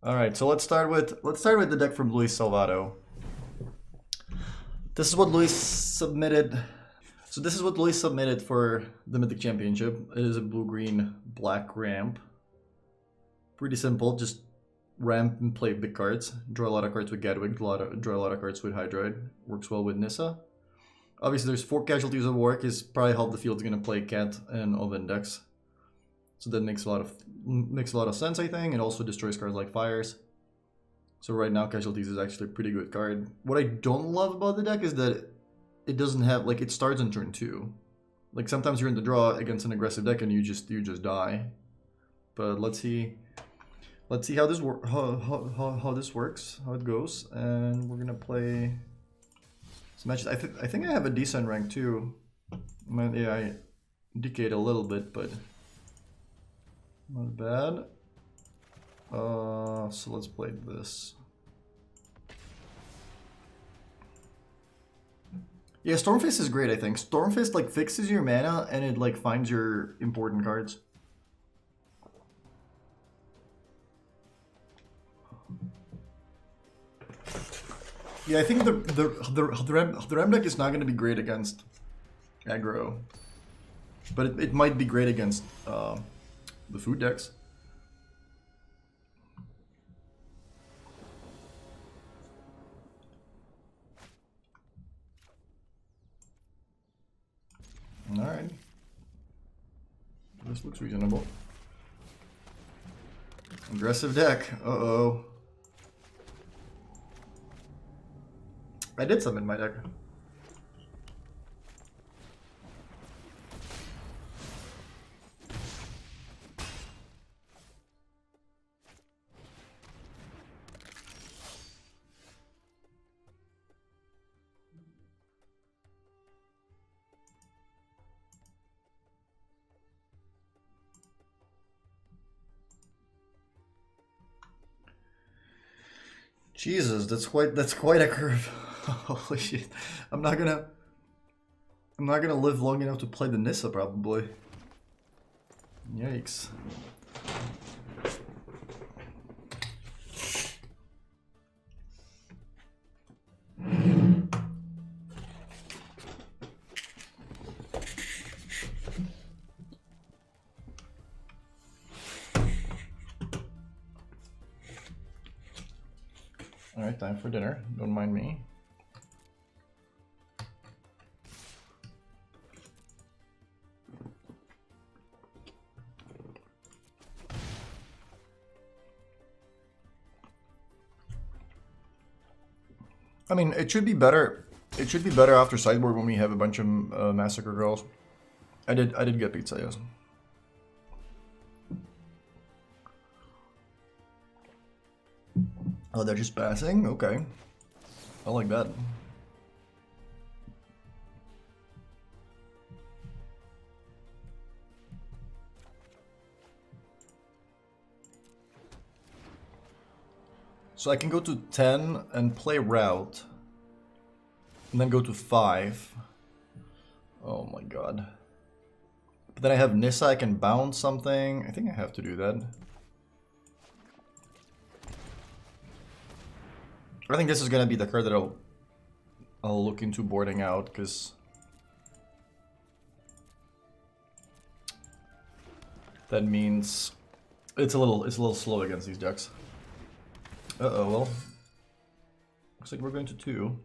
All right, so let's start with the deck from Luis Salvato. This is what Luis submitted. So this is what Luis submitted for the Mythic Championship. It is a blue-green black ramp. Pretty simple, just ramp and play big cards. Draw a lot of cards with Gadwig, draw a lot of cards with Hydroid. Works well with Nissa. Obviously there's 4 casualties of work, is probably half the field's gonna play Cat and Ovendex. So that makes a lot of sense, I think. It also destroys cards like Fires. So right now Casualties is actually a pretty good card. What I don't love about the deck is that it doesn't have, like, it starts on turn 2. Like sometimes you're in the draw against an aggressive deck and you just die. But let's see how this how this works, how it goes, and we're gonna play some matches. I think I have a decent rank too. Yeah, I decayed a little bit, but not bad. So let's play this. Yeah, Stormfist is great, I think. Stormfist like fixes your mana and it like finds your important cards. Yeah, I think the Ram deck is not going to be great against aggro, but it might be great against the food decks. Alright. This looks reasonable. Aggressive deck. Uh-oh. I did summon my deck. Jesus, that's quite a curve. Holy shit. I'm not gonna live long enough to play the Nissa probably. Yikes. Alright, time for dinner. Don't mind me. I mean, it should be better. It should be better after sideboard when we have a bunch of massacre girls. I did get pizza, yes. Oh, they're just passing? Okay. I like that. So I can go to 10 and play route. And then go to 5. Oh my god. But then I have Nissa, I can bounce something. I think I have to do that. I think this is gonna be the card that I'll look into boarding out, because that means it's a little slow against these decks. Uh-oh, well. Looks like we're going to 2.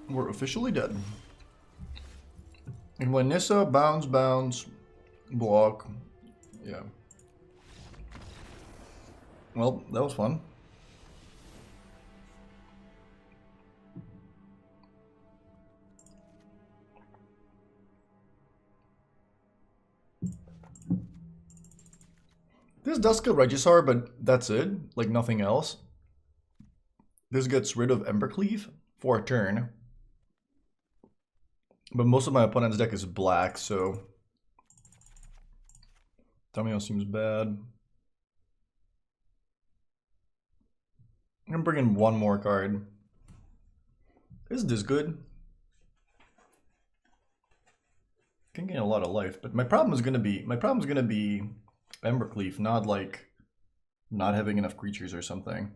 We're officially dead. And when Nissa, bounce, block. Yeah. Well, that was fun. This does kill Regisar, but that's it. Like nothing else. This gets rid of Embercleave for a turn. But most of my opponent's deck is black, so Tamio seems bad. I'm gonna bring in one more card. Is this good? Can gain a lot of life, but my problem is gonna be Embercleave, not like not having enough creatures or something.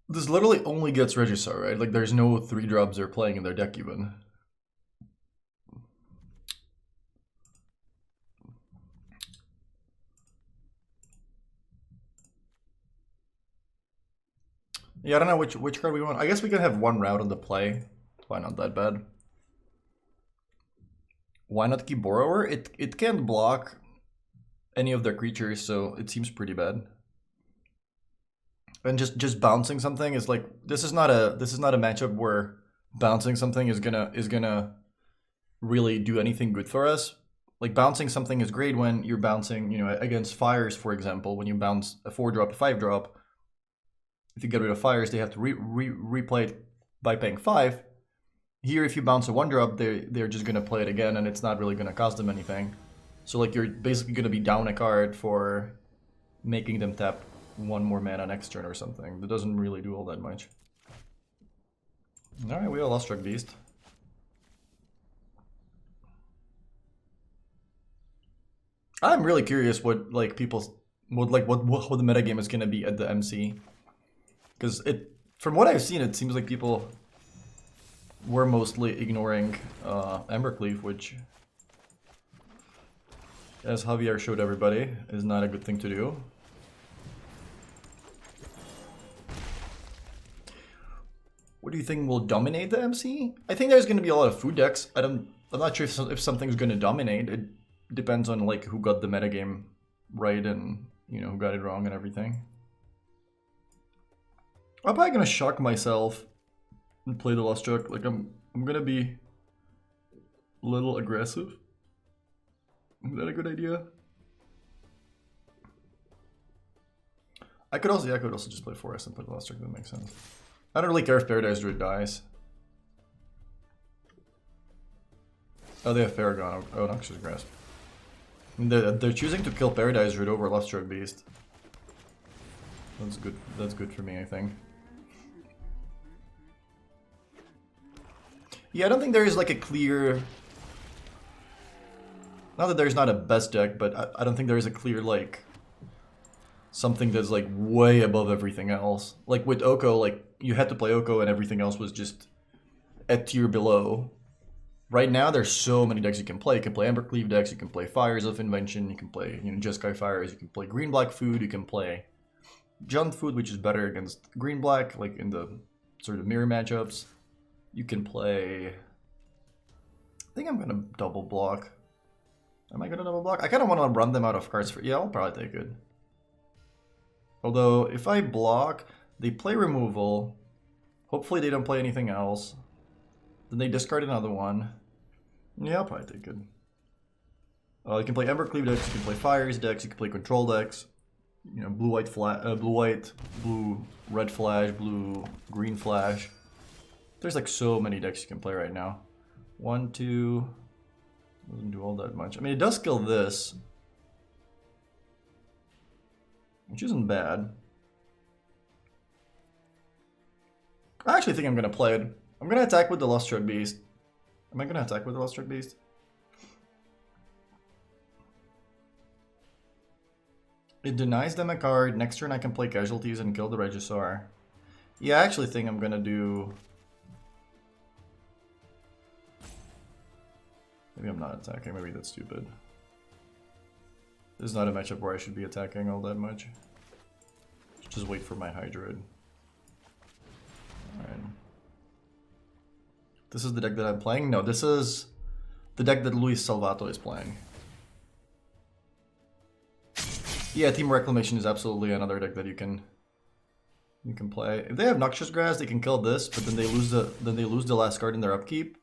This literally only gets Regisaur, right? Like there's no 3-drops they're playing in their deck even. Yeah, I don't know which card we want. I guess we can have one route on the play. Why not that bad? Why not keep Borrower? It can't block any of their creatures, so it seems pretty bad. And just bouncing something is like this is not a matchup where bouncing something is gonna really do anything good for us. Like bouncing something is great when you're bouncing, you know, against fires, for example. When you bounce a 4-drop to 5-drop, if you get rid of fires, they have to replay it by paying 5. Here, if you bounce a 1-drop, they're just gonna play it again, and it's not really gonna cost them anything. So like you're basically gonna be down a card for making them tap 1 more mana next turn or something. That doesn't really do all that much. All right, we have Lustruck Beast. I'm really curious what like people what the metagame is gonna be at the MC, because from what I've seen, it seems like people were mostly ignoring Embercleave, which, as Javier showed everybody, is not a good thing to do. What do you think will dominate the MC? I think there's going to be a lot of food decks. I'm not sure if something's going to dominate. It depends on like who got the metagame right and, you know, who got it wrong and everything. I'm probably going to shock myself and play the Lustruck. Like I'm going to be a little aggressive. Is that a good idea? I could also just play Forest and play the Lustruck. That makes sense. I don't really care if Paradise Druid dies. Oh, they have Paragon. Oh, Noxious Grasp. They're choosing to kill Paradise Druid over Lustruck Beast. That's good. That's good for me, I think. Yeah, I don't think there is like a clear... Not that there's not a best deck, but I don't think there is a clear like... something that's like way above everything else. Like with Oko, like you had to play Oko and everything else was just a tier below. Right now there's so many decks you can play. You can play Embercleave decks, you can play Fires of Invention, you can play, you know, Jeskai Fires, you can play Green-Black Food, you can play Jund Food, which is better against Green-Black, like in the sort of mirror matchups. You can play... I think I'm gonna double block. Am I gonna double block? I kind of want to run them out of cards for... Yeah, I'll probably take it. Although, if I block, they play removal. Hopefully they don't play anything else. Then they discard another one. Yeah, I'll probably take it. You can play Embercleave decks, you can play Fires decks, you can play Control decks. You know, blue-white, blue-red Flash, blue-green Flash. There's like so many decks you can play right now. 1, 2... Doesn't do all that much. I mean, it does kill this. Which isn't bad. I actually think I'm going to play it. I'm going to attack with the Lustruck Beast. Am I going to attack with the Lustruck Beast? It denies them a card. Next turn I can play Casualties and kill the Regisaur. Yeah, I actually think I'm going to do... Maybe I'm not attacking. Maybe that's stupid. This is not a matchup where I should be attacking all that much. Just wait for my Hydroid. Alright. This is the deck that I'm playing? No, this is the deck that Luis Salvato is playing. Yeah, Team Reclamation is absolutely another deck that you can play. If they have Noxious Grass, they can kill this, but then they lose the last card in their upkeep.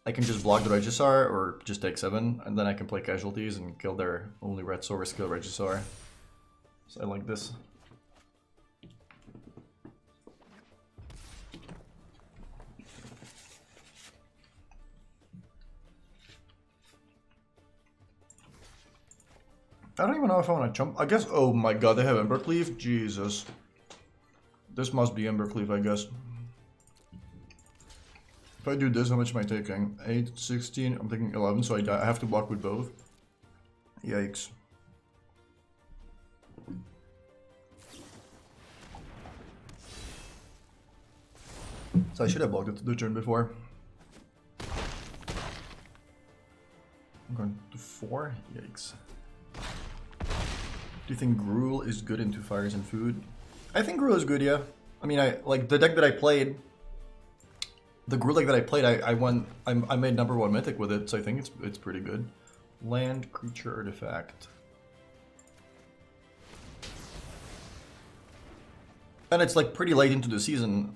I can just block the Regisaur or just take 7, and then I can play Casualties and kill their only red source, kill Regisaur. So I like this. I don't even know if I want to jump. I guess, oh my god, they have Embercleave? Jesus. This must be Embercleave, I guess. If I do this, how much am I taking? 8, 16, I'm taking 11, so I have to block with both. Yikes. So I should have blocked it the turn before. I'm going to 4, yikes. Do you think Gruel is good into fires and food? I think Gruel is good, yeah. I mean, I like the deck that I played. The Gruel deck that I played, I made #1 mythic with it, so I think it's pretty good. Land, creature, artifact. And it's like pretty late into the season,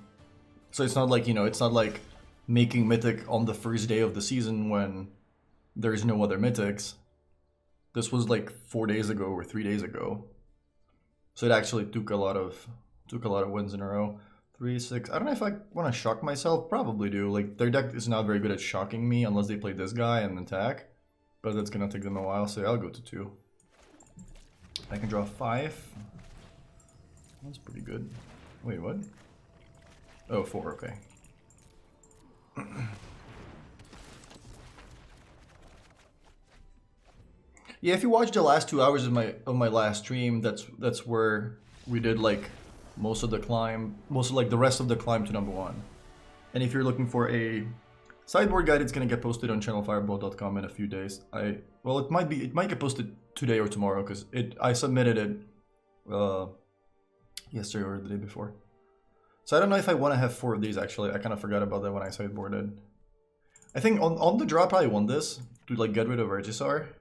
so it's not like, you know, it's not like making mythic on the first day of the season when there's no other mythics. This was like 4 days ago or 3 days ago, so it actually took a lot of wins in a row. 3, 6. I don't know if I want to shock myself. Probably do. Like, their deck is not very good at shocking me unless they play this guy and attack, but that's gonna take them a while. So I'll go to 2. I can draw 5. That's pretty good. Wait, what? Oh, 4. Okay. Yeah, if you watch the last 2 hours of my last stream, that's where we did like most of the climb, like the rest of the climb to #1. And if you're looking for a sideboard guide, it's gonna get posted on channelfireball.com in a few days. Well, it might get posted today or tomorrow because I submitted it yesterday or the day before. So I don't know if I want to have 4 of these actually. I kind of forgot about that when I sideboarded. I think on the draw I probably want this to like get rid of Regisar.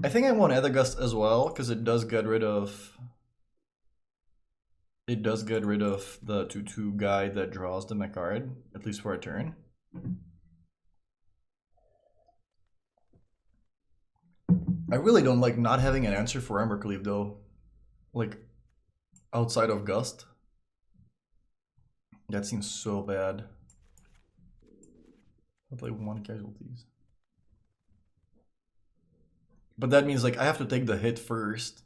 I think I want Aethergust as well, because it does get rid of the 2/2 guy that draws the mech card, at least for a turn. I really don't like not having an answer for Embercleave though. Like outside of Gust. That seems so bad. I'll play 1 casualties. But that means like I have to take the hit first.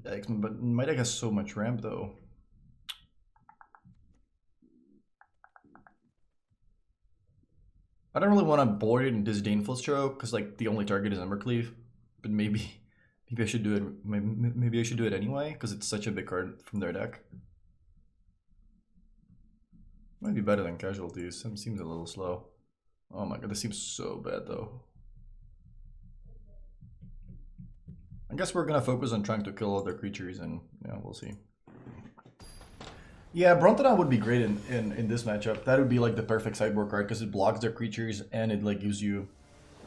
But my deck has so much ramp though. I don't really want to board it in Disdainful Stroke because like the only target is Embercleave. But maybe I should do it. Maybe I should do it anyway because it's such a big card from their deck. Might be better than Casualties. It seems a little slow. Oh my god, this seems so bad though. I guess we're gonna focus on trying to kill other creatures, and yeah, we'll see. Yeah, Brontodon would be great in this matchup. That would be like the perfect sideboard card because it blocks their creatures and it like gives you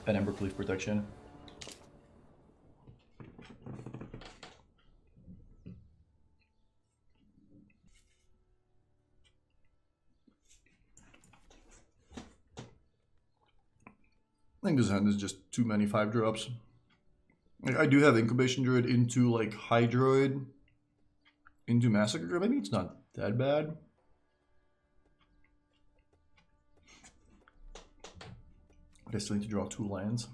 an Embercleave protection. I think this hand is just too many 5-drops. Like, I do have Incubation Druid into like Hydroid, into Massacre. Maybe it's not that bad. But I still need to draw 2 lands.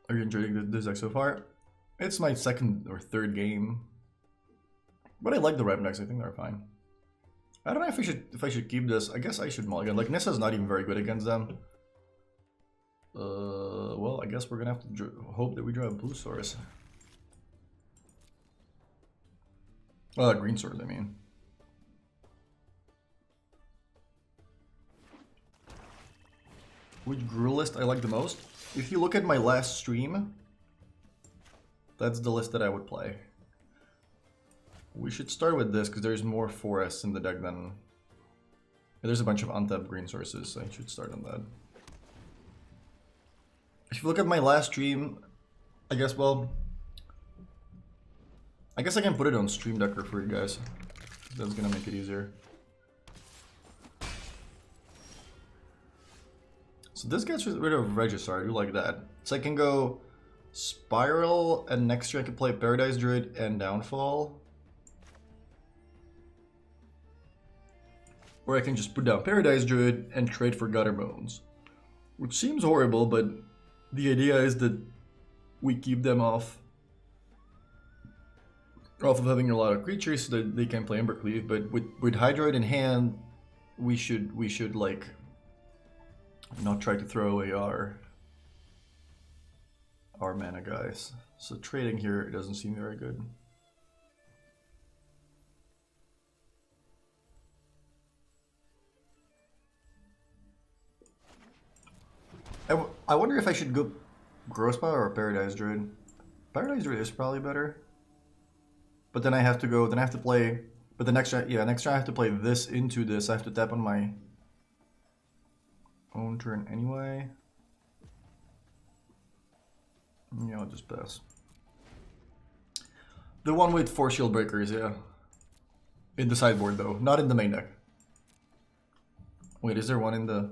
Are you enjoying this deck so far? It's my 2nd or 3rd game. But I like the red decks, I think they're fine. I don't know if I should keep this. I guess I should mulligan. Like Nissa's not even very good against them. Well, I guess we're gonna have to hope that we draw a blue source. Green source, I mean. Which Gruel list I like the most? If you look at my last stream, that's the list that I would play. We should start with this because there's more forests in the deck than... There's a bunch of untapped green sources, so I should start on that. If you look at my last stream, I guess, well... I guess I can put it on Stream Decker for you guys. That's gonna make it easier. So this gets rid of Regisar, I do like that. So I can go Spiral, and next turn I can play Paradise Druid and Downfall. Or I can just put down Paradise Druid and trade for Gutter Bones. Which seems horrible, but the idea is that we keep them off of having a lot of creatures so that they can play Embercleave. But with Hydroid in hand, we should like not try to throw away our mana guys. So trading here doesn't seem very good. I wonder if I should go Grosspower or Paradise Druid. Paradise Druid is probably better. But then I have to go, then I have to play, but the next turn, yeah, next turn I have to play this into this. I have to tap on my own turn anyway. Yeah, I'll just pass. The one with 4 shield breakers, yeah. In the sideboard though, not in the main deck. Wait, is there one in the...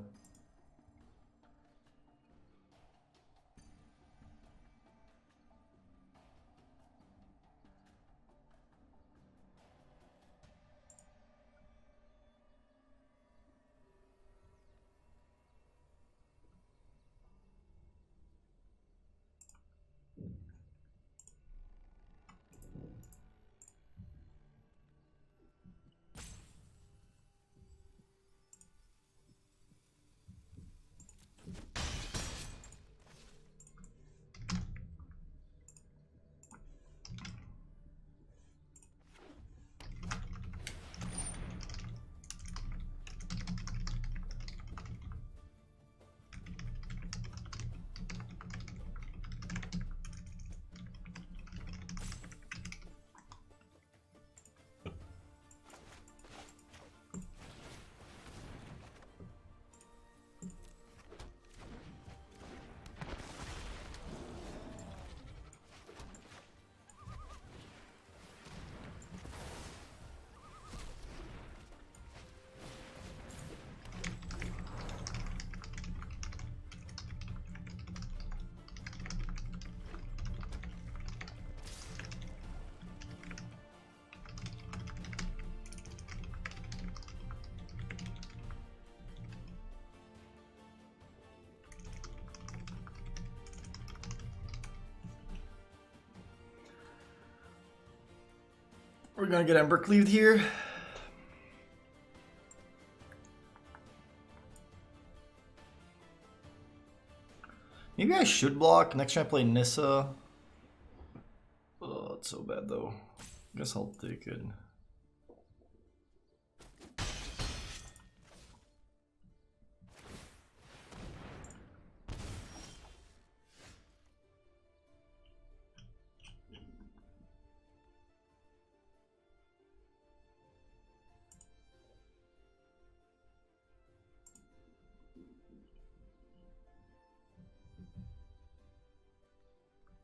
We're gonna get Embercleaved here. Maybe I should block. Next time I play Nissa. Oh, it's so bad though. Guess I'll take it.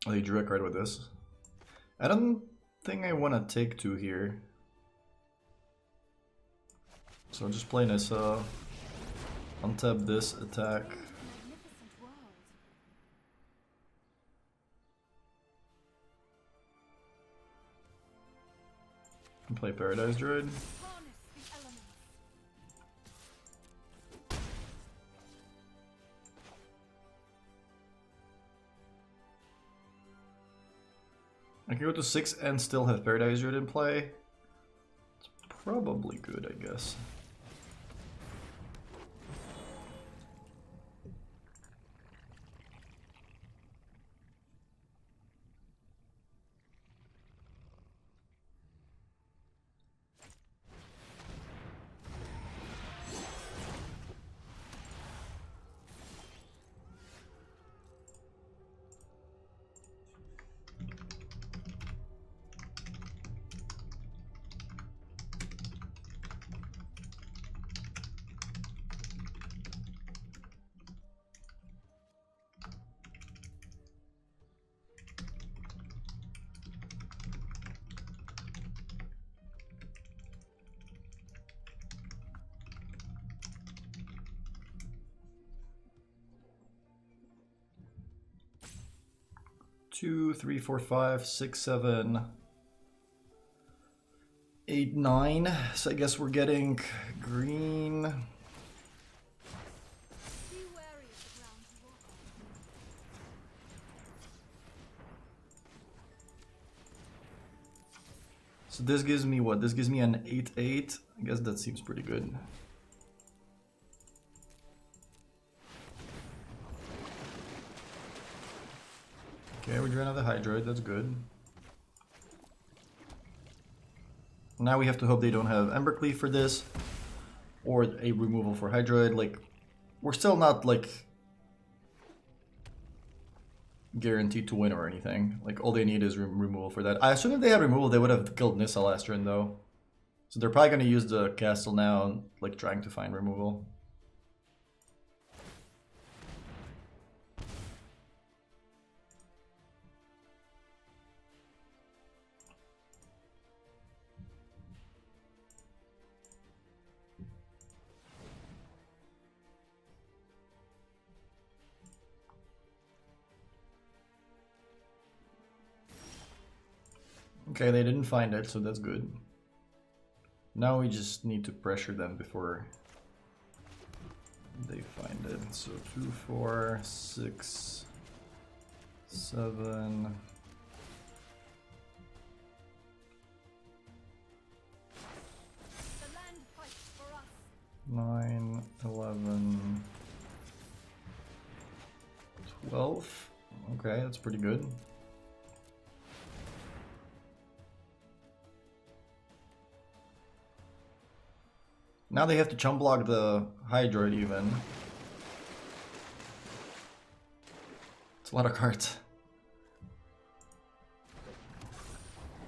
Oh, you direct right with this. I don't think I want to take 2 here. So I'll just play Nissa. Untap this, attack. And play Paradise Druid. I can go to 6 and still have Paradise Druid in play. It's probably good, I guess. Two, 3, 4, 5, 6, 7, 8, 9. So I guess we're getting green. Be wary of the ground. So this gives me what? This gives me an 8/8. I guess that seems pretty good. Okay, we drew another Hydroid, that's good. Now we have to hope they don't have Embercleave for this, or a removal for Hydroid. Like, we're still not, like, guaranteed to win or anything. Like, all they need is removal for that. I assume if they had removal, they would have killed Nissa last turn, though. So they're probably going to use the castle now and, like, trying to find removal. Okay, they didn't find it, so that's good. Now we just need to pressure them before they find it. So 2, 4, 6, 7. The land fights for us. 9, 11, 12. Okay, that's pretty good. Now they have to chump block the Hydroid even. It's a lot of cards.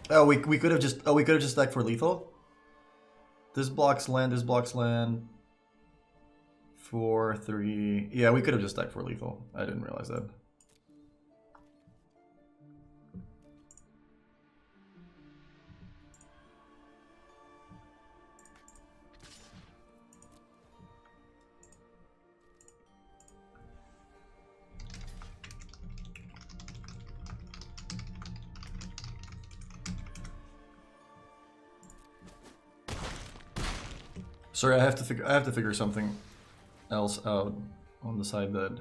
Oh, we could have just stacked for lethal. This blocks land. This blocks land. 4, 3. Yeah, we could have just stacked for lethal. I didn't realize that. Sorry, I have to figure something else out on the side that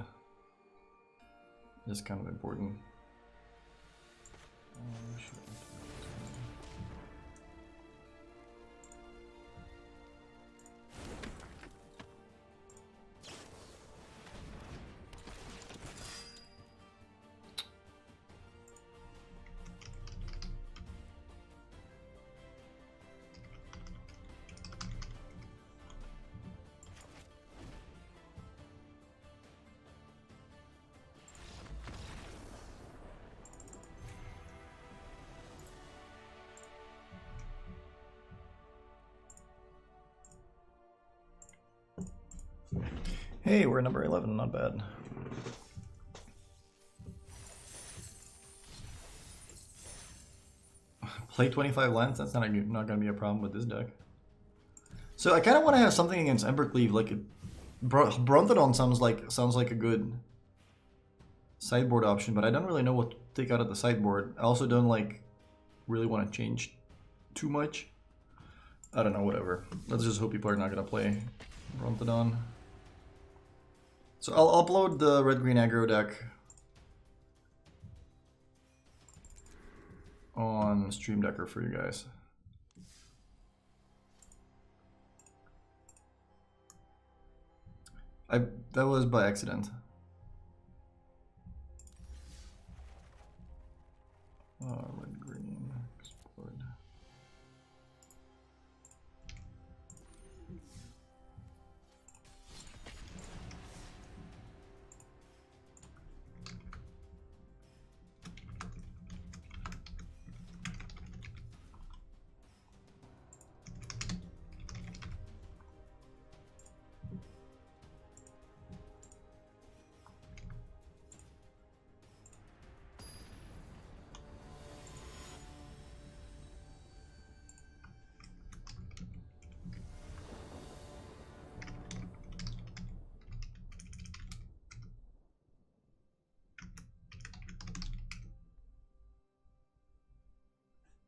is kind of important. Hey, we're number 11, not bad. Play 25 lands, that's not gonna be a problem with this deck. So I kind of want to have something against Embercleave, like Brontodon sounds like a good sideboard option, but I don't really know what to take out of the sideboard. I also don't like really want to change too much. I don't know, whatever. Let's just hope people are not gonna play Brontodon. So I'll upload the red-green aggro deck on Stream Decker for you guys. That was by accident. Red green export.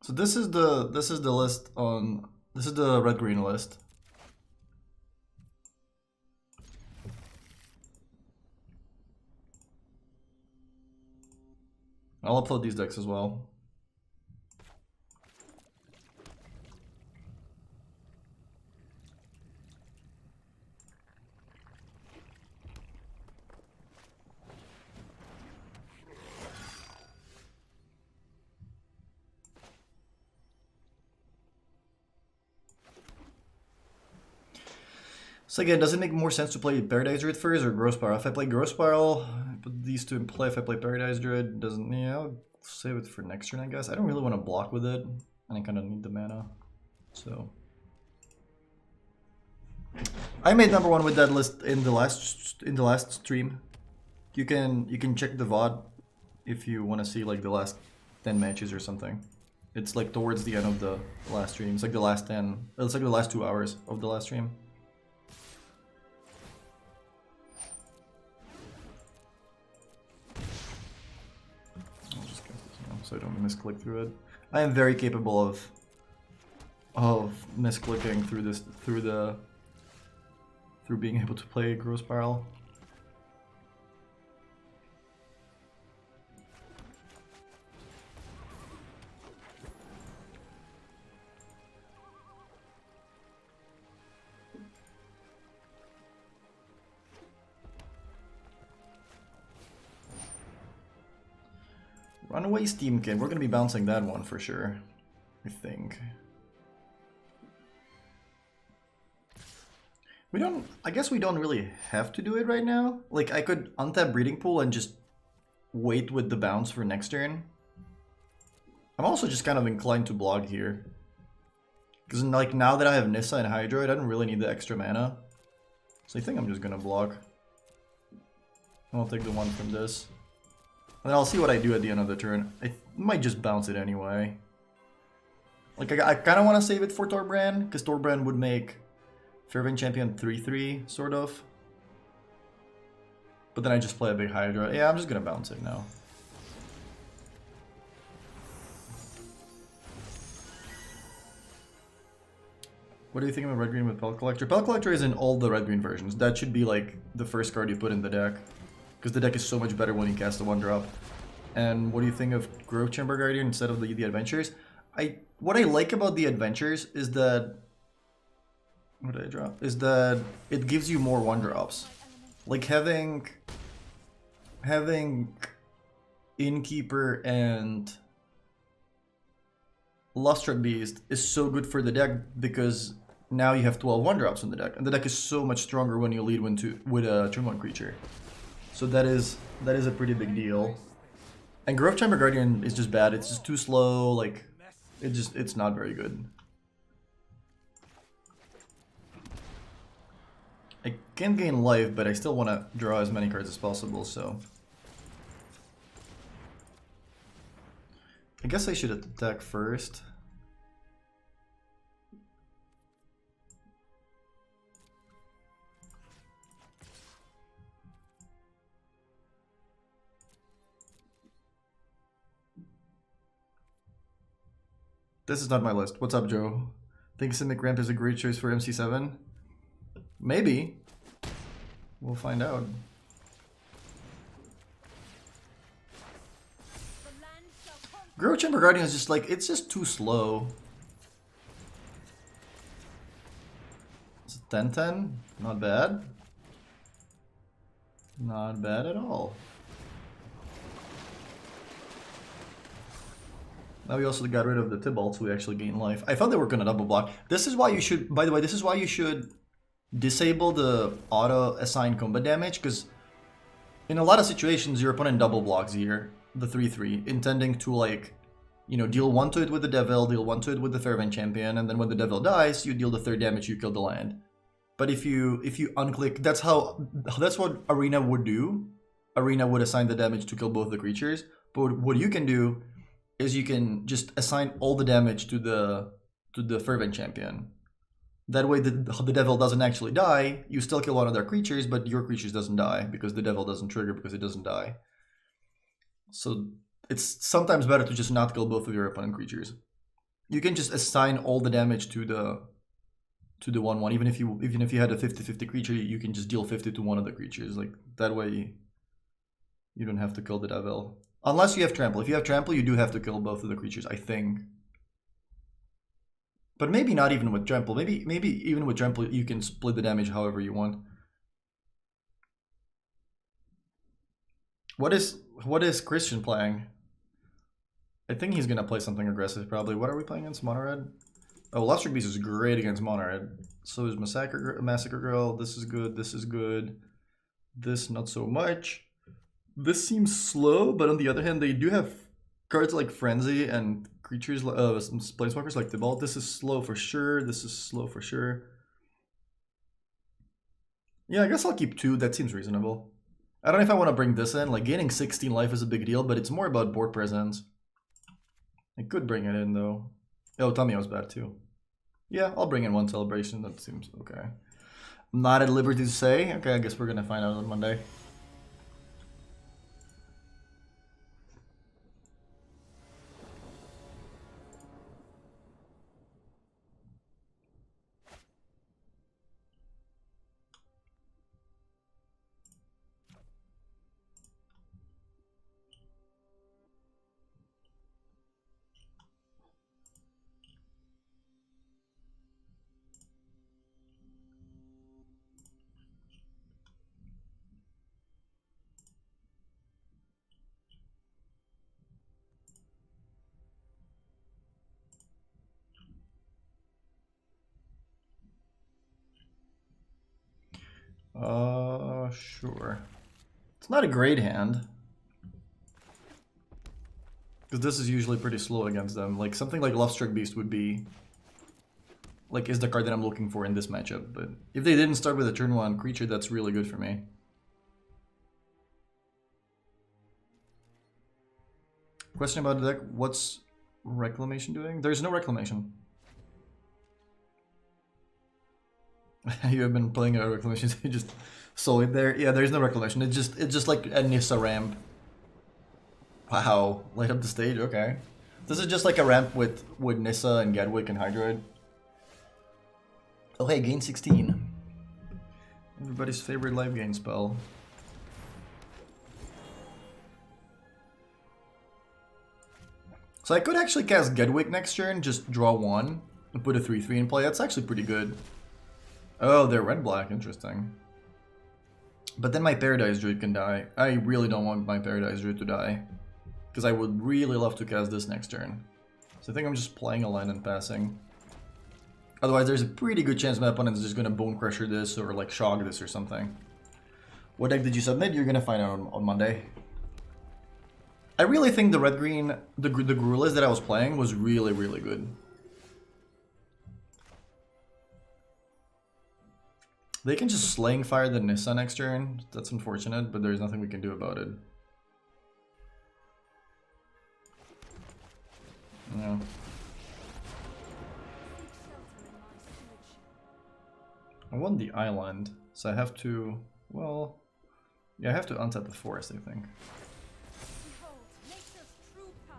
So this is the list on this is the red green list. I'll upload these decks as well. So again, does it make more sense to play Paradise Druid first or Growth Spiral? If I play Growth Spiral, I put these two in play. If I play Paradise Druid, doesn't. Yeah, I'll save it for next turn, I guess. I don't really want to block with it, and I kind of need the mana. So I made #1 with that list in the last stream. You can check the VOD if you want to see like the last 10 matches or something. It's like towards the end of the last stream. It's like the last 10. It's like the last 2 hours of the last stream. I'll just cast this now so I don't misclick through it. I am very capable of misclicking through this through being able to play Growth Spiral. Runaway Steamkin, we're gonna be bouncing that one for sure, I think. I guess we don't really have to do it right now. Like, I could untap Breeding Pool and just wait with the bounce for next turn. I'm also just kind of inclined to block here. Because like now that I have Nissa and Hydroid, I don't really need the extra mana. So I think I'm just gonna block. I'll take the one from this. And then I'll see what I do at the end of the turn. I might just bounce it anyway. Like, I kind of want to save it for Torbrand, because Torbrand would make Fervent Champion 3/3, sort of. But then I just play a big Hydra. Yeah, I'm just gonna bounce it now. What do you think of Red Green with Pellet Collector? Pellet Collector is in all the Red Green versions. That should be like the first card you put in the deck. Because the deck is so much better when you cast a 1-drop. And what do you think of Grove Chamber Guardian instead of the Adventures? What I like about the Adventures is that... What did I draw? Is that it gives you more 1-drops. Like having Innkeeper and Lustruck Beast is so good for the deck because now you have 12 1-drops in the deck. And the deck is so much stronger when you lead with a turn 1 creature. So that is a pretty big deal. And Grove Chamber Guardian is just bad. It's just too slow. Like, it's not very good. I can gain life, but I still want to draw as many cards as possible, so... I guess I should attack first. This is not my list. What's up, Joe? Think Simic Ramp is a great choice for MC7? Maybe. We'll find out. Grove Chamber Guardian is just like, it's just too slow. It's a 10-10. Not bad. Not bad at all. Now we also got rid of the Tybalt, so we actually gain life. I thought they were gonna double block. This is why you should, by the way, this is why you should disable the auto assign combat damage, because in a lot of situations your opponent double blocks here, the 3/3, intending to, like, you know, deal 1 to it with the Devil, deal 1 to it with the Fervent Champion, and then when the Devil dies, you deal the 3rd damage, you kill the land. But if you unclick, that's what Arena would do. Arena would assign the damage to kill both the creatures. But what you can do is you can just assign all the damage to the Fervent Champion. That way the Devil doesn't actually die, you still kill one of their creatures, but your creatures doesn't die, because the Devil doesn't trigger because it doesn't die. So it's sometimes better to just not kill both of your opponent creatures. You can just assign all the damage to the 1/1, even if you had a 50-50 creature, you can just deal 50 to one of the creatures. Like, that way you don't have to kill the Devil. Unless you have Trample. If you have Trample, you do have to kill both of the creatures, I think. But maybe not even with Trample. Maybe even with Trample you can split the damage however you want. What is Christian playing? I think he's gonna play something aggressive probably. What are we playing against? Mono Red? Oh, Luster Beast is great against Monarch. So is Massacre Girl. This is good. This is good. This not so much. This seems slow, but on the other hand, they do have cards like Frenzy and creatures, some planeswalkers like Tibalt. This is slow for sure. This is slow for sure. Yeah, I guess I'll keep 2. That seems reasonable. I don't know if I want to bring this in. Like, gaining 16 life is a big deal, but it's more about board presence. I could bring it in, though. Oh, Tamiyo's bad, too. Yeah, I'll bring in 1 celebration. That seems okay. I'm not at liberty to say. Okay, I guess we're going to find out on Monday. Sure. It's not a great hand. Because this is usually pretty slow against them. Like, something like Lovestruck Beast would be... Like, is the card that I'm looking for in this matchup. But if they didn't start with a turn 1 creature, that's really good for me. Question about the deck, what's Reclamation doing? There's no Reclamation. You have been playing a Reclamation, so you just saw it there. Yeah, there's no Reclamation. It's just like a Nissa ramp. Wow, light up the stage. Okay, this is just like a ramp with Nissa and Gadwick and Hydroid. Oh hey, gain 16. Everybody's favorite life gain spell. So I could actually cast Gedwick next turn, just draw 1 and put a 3/3 in play. That's actually pretty good. Oh, they're red-black, interesting. But then my Paradise Druid can die. I really don't want my Paradise Druid to die. Because I would really love to cast this next turn. So I think I'm just playing a land and passing. Otherwise, there's a pretty good chance my opponent is just going to Bone Crusher this or like Shock this or something. What deck did you submit? You're going to find out on Monday. I really think the red-green, the Gruelas that I was playing was really, really good. They can just Slaying Fire the Nissa next turn. That's unfortunate, but there's nothing we can do about it. Yeah. I want the island, so I have to, well, yeah, I have to untap the forest, I think. Behold, nature's true power.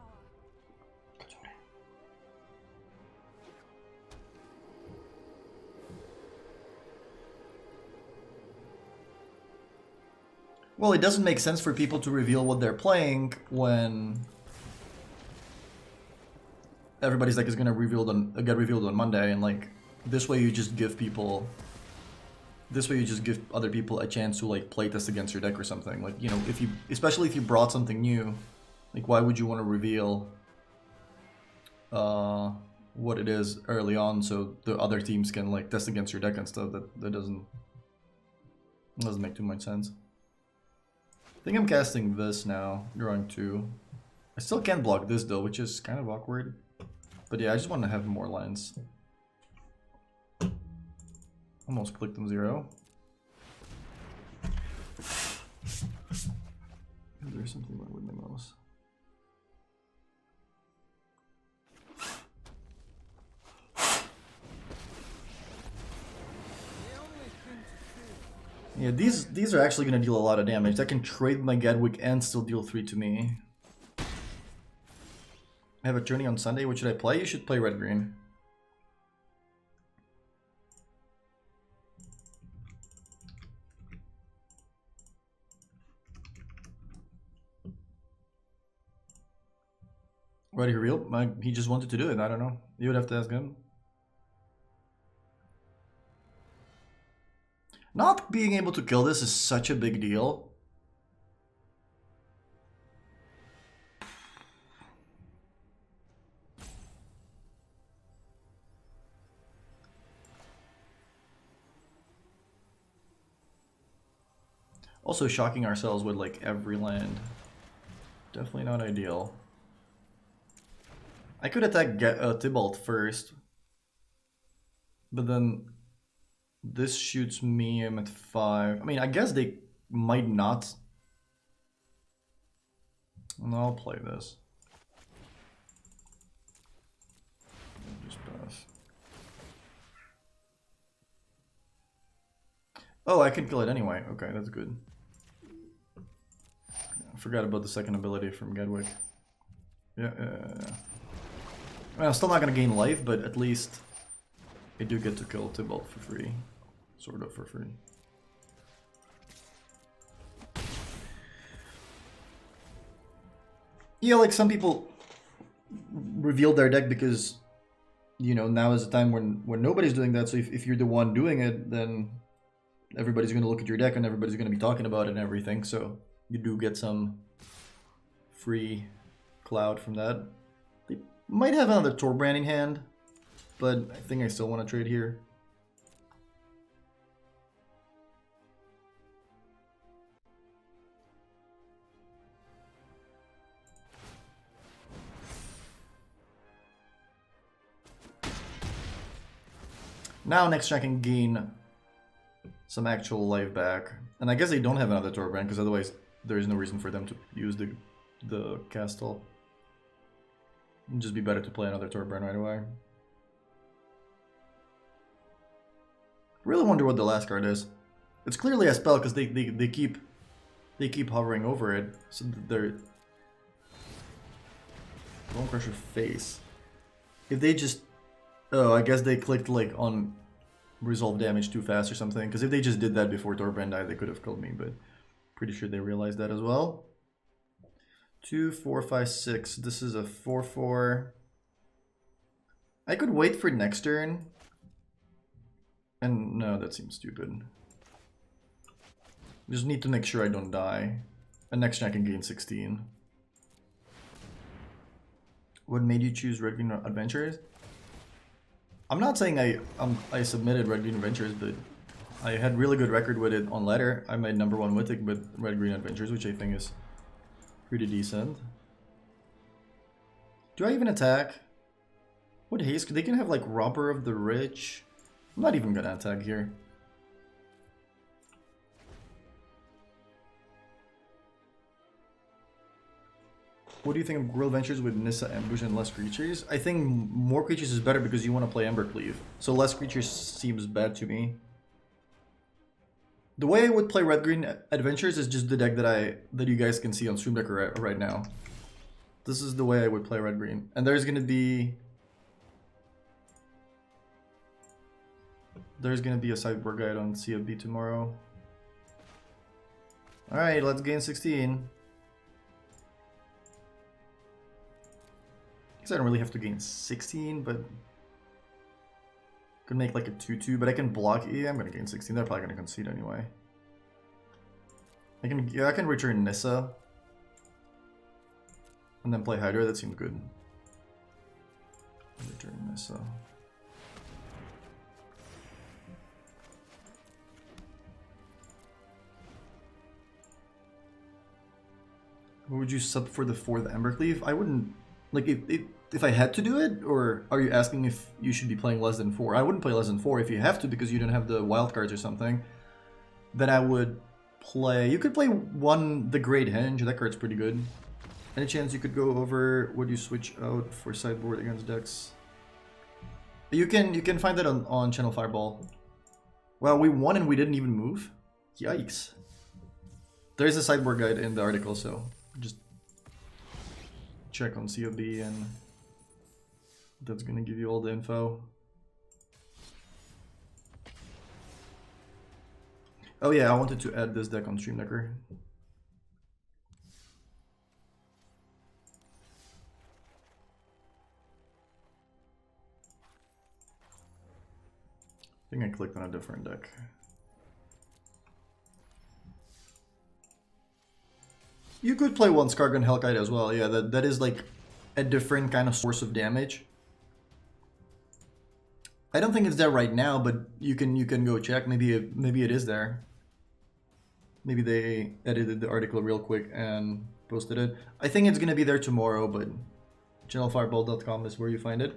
Well, it doesn't make sense for people to reveal what they're playing when everybody's deck is gonna get revealed on Monday, and like this way you just give people, this way you just give other people a chance to like playtest against your deck or something. Like, you know, if you, especially if you brought something new, like why would you want to reveal what it is early on so the other teams can like test against your deck and stuff? That doesn't make too much sense. I think I'm casting this now, drawing 2. I still can't block this though, which is kind of awkward. But yeah, I just want to have more lines. Almost clicked them 0. There's something wrong with my mouse. Yeah, these are actually going to deal a lot of damage. I can trade my Gadwick and still deal 3 to me. I have a tourney on Sunday. What should I play? You should play red-green. Why did he reveal? He just wanted to do it. I don't know. You would have to ask him. Not being able to kill this is such a big deal. Also shocking ourselves with like every land. Definitely not ideal. I could attack Tybalt first. But then this shoots me, I'm at 5. I mean, I guess they might not. And I'll play this. Just pass. Oh, I can kill it anyway. Okay, that's good. I forgot about the second ability from Gedwick. Yeah, well, I'm still not gonna gain life, but at least I do get to kill Tybalt for free. Sort of for free. Yeah, like some people reveal their deck because, you know, now is the time when nobody's doing that. So if you're the one doing it, then everybody's going to look at your deck and everybody's going to be talking about it and everything. So you do get some free cloud from that. They might have another Torbrand in hand, but I think I still want to trade here. Now next turn I can gain some actual life back. And I guess they don't have another Torbrand, because otherwise there is no reason for them to use the castle. It'd just be better to play another Torbrand right away. Really wonder what the last card is. It's clearly a spell because they keep hovering over it. So they're Bone Crusher face. If they just, oh, I guess they clicked like on resolve damage too fast or something. Because if they just did that before Torbrand died, they could have killed me. But pretty sure they realized that as well. 2, 4, 5, 6. This is a 4/4. I could wait for next turn. And no, that seems stupid. Just need to make sure I don't die. And next turn I can gain 16. What made you choose Red Green Adventures? I'm not saying I submitted Red Green Adventures, but I had really good record with it on ladder. I made #1 Mythic with Red Green Adventures, which I think is pretty decent. Do I even attack? What haste? They can have like Robber of the Rich. I'm not even gonna attack here. What do you think of Guerrilla Ventures with Nissa Ambush and less creatures? I think more creatures is better because you want to play Embercleave. So less creatures seems bad to me. The way I would play Red Green Adventures is just the deck that you guys can see on Stream Deck right now. This is the way I would play Red Green. And there's gonna be a sideboard guide on CFB tomorrow. Alright, let's gain 16. I guess I don't really have to gain 16, but could make like a 2/2, but I can block. Yeah, I'm gonna gain 16. They're probably gonna concede anyway. I can return Nissa and then play Hydra. That seems good. Return Nissa. What would you sub for the 4th Embercleave? I wouldn't. Like, if I had to do it, or are you asking if you should be playing less than 4? I wouldn't play less than 4 if you have to because you don't have the wild cards or something. Then I would play... You could play the Great Henge. That card's pretty good. Any chance you could go over what you switch out for sideboard against decks? You can find that on Channel Fireball. Well, we won and we didn't even move? Yikes. There's a sideboard guide in the article, so just check on COB and that's gonna give you all the info. Oh yeah, I wanted to add this deck on Stream Decker. I think I clicked on a different deck. You could play one Skargan Hellkite as well, yeah, that is like a different kind of source of damage. I don't think it's there right now, but you can go check. Maybe it is there. Maybe they edited the article real quick and posted it. I think it's gonna be there tomorrow, but channelfireball.com is where you find it.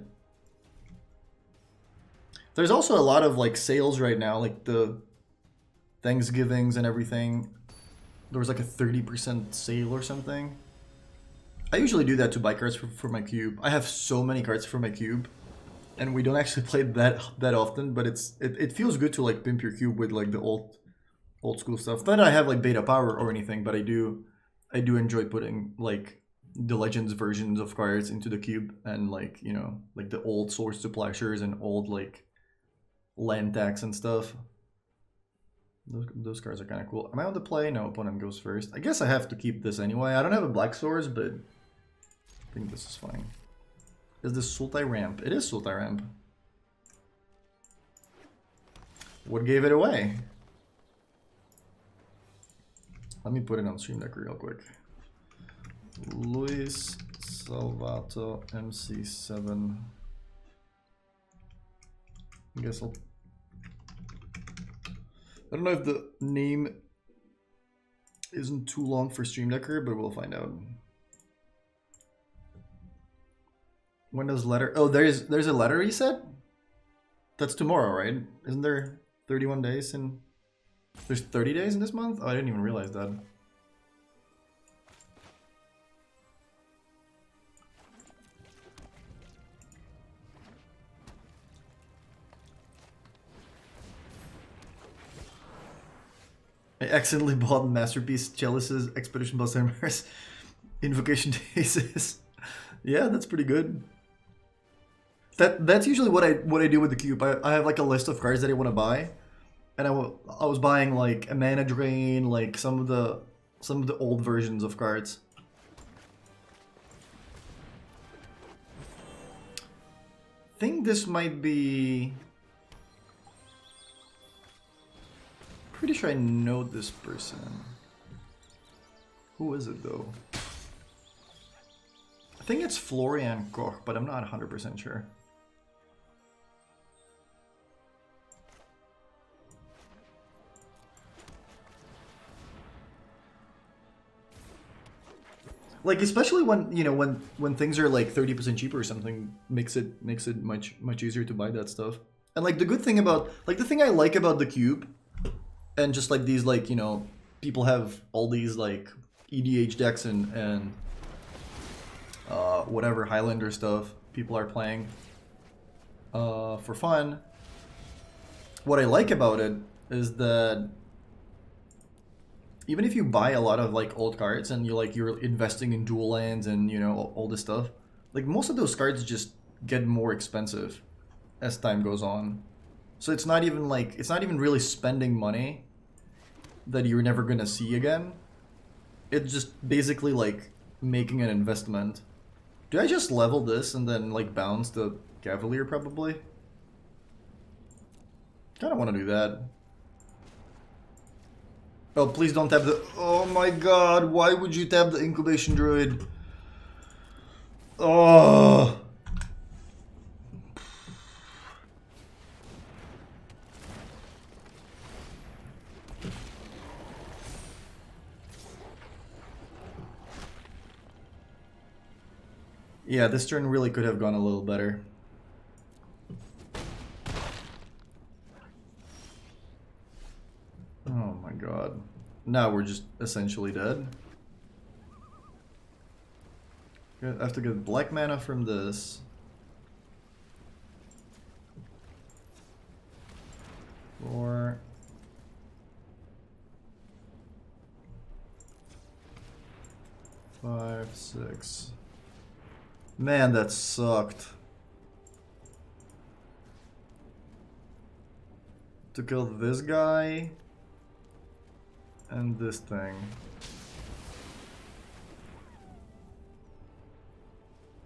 There's also a lot of like sales right now, like the Thanksgivings and everything. There was like a 30% sale or something. I usually do that to buy cards for my cube. I have so many cards for my cube, and we don't actually play that often. But it feels good to like pimp your cube with like the old school stuff. Not that I have like beta power or anything, but I do enjoy putting like the Legends versions of cards into the cube, and like, you know, like the old Source Splashers and old like land tax and stuff. Those cards are kind of cool. Am I on the play? No, opponent goes first. I guess I have to keep this anyway. I don't have a black source, but I think this is fine. Is this Sultai ramp? It is Sultai ramp. What gave it away? Let me put it on Stream Deck real quick. Luis Salvato MC7. I guess I don't know if the name isn't too long for Stream Decker, but we'll find out. When does letter? Oh, there's a letter reset? That's tomorrow, right? Isn't there 31 days in... There's 30 days in this month? Oh, I didn't even realize that. I accidentally bought Masterpiece Chalice's Expedition Plus Nightmares Invocation Days. Yeah, that's pretty good. That's usually what I do with the cube. I have like a list of cards that I want to buy, and I was buying like a mana drain, like some of the old versions of cards. I think this might be... Pretty sure I know this person. Who is it though? I think it's Florian Koch, but I'm not 100% sure. Like, especially when, you know, when things are like 30% cheaper or something, makes it much easier to buy that stuff. And like the good thing about, like the thing I like about the cube, and just like these, like, you know, people have all these like EDH decks and whatever Highlander stuff people are playing for fun. What I like about it is that even if you buy a lot of like old cards and you're investing in dual lands and, you know, all this stuff, like most of those cards just get more expensive as time goes on. So it's not even really spending money that you're never gonna see again. It's just basically like making an investment. Do I just level this and then like bounce the Cavalier probably? Kinda wanna do that. Oh, please don't tap the... Oh my god, why would you tap the Incubation Druid? Oh... Yeah, this turn really could have gone a little better. Oh my god. Now we're just essentially dead. I have to get black mana from this. Four. Five, six. Man, that sucked. To kill this guy and this thing.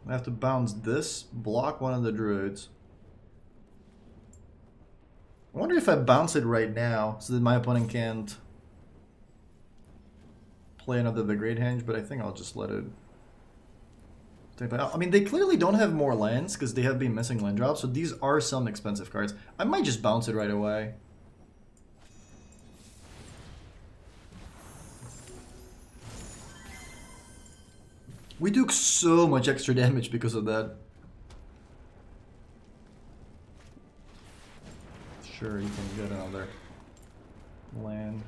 I have to bounce this, block one of the druids. I wonder if I bounce it right now so that my opponent can't play another the Great Henge, but I think I'll just let it. I mean, they clearly don't have more lands because they have been missing land drops, so these are some expensive cards. I might just bounce it right away. We took so much extra damage because of that. Sure, you can get another land.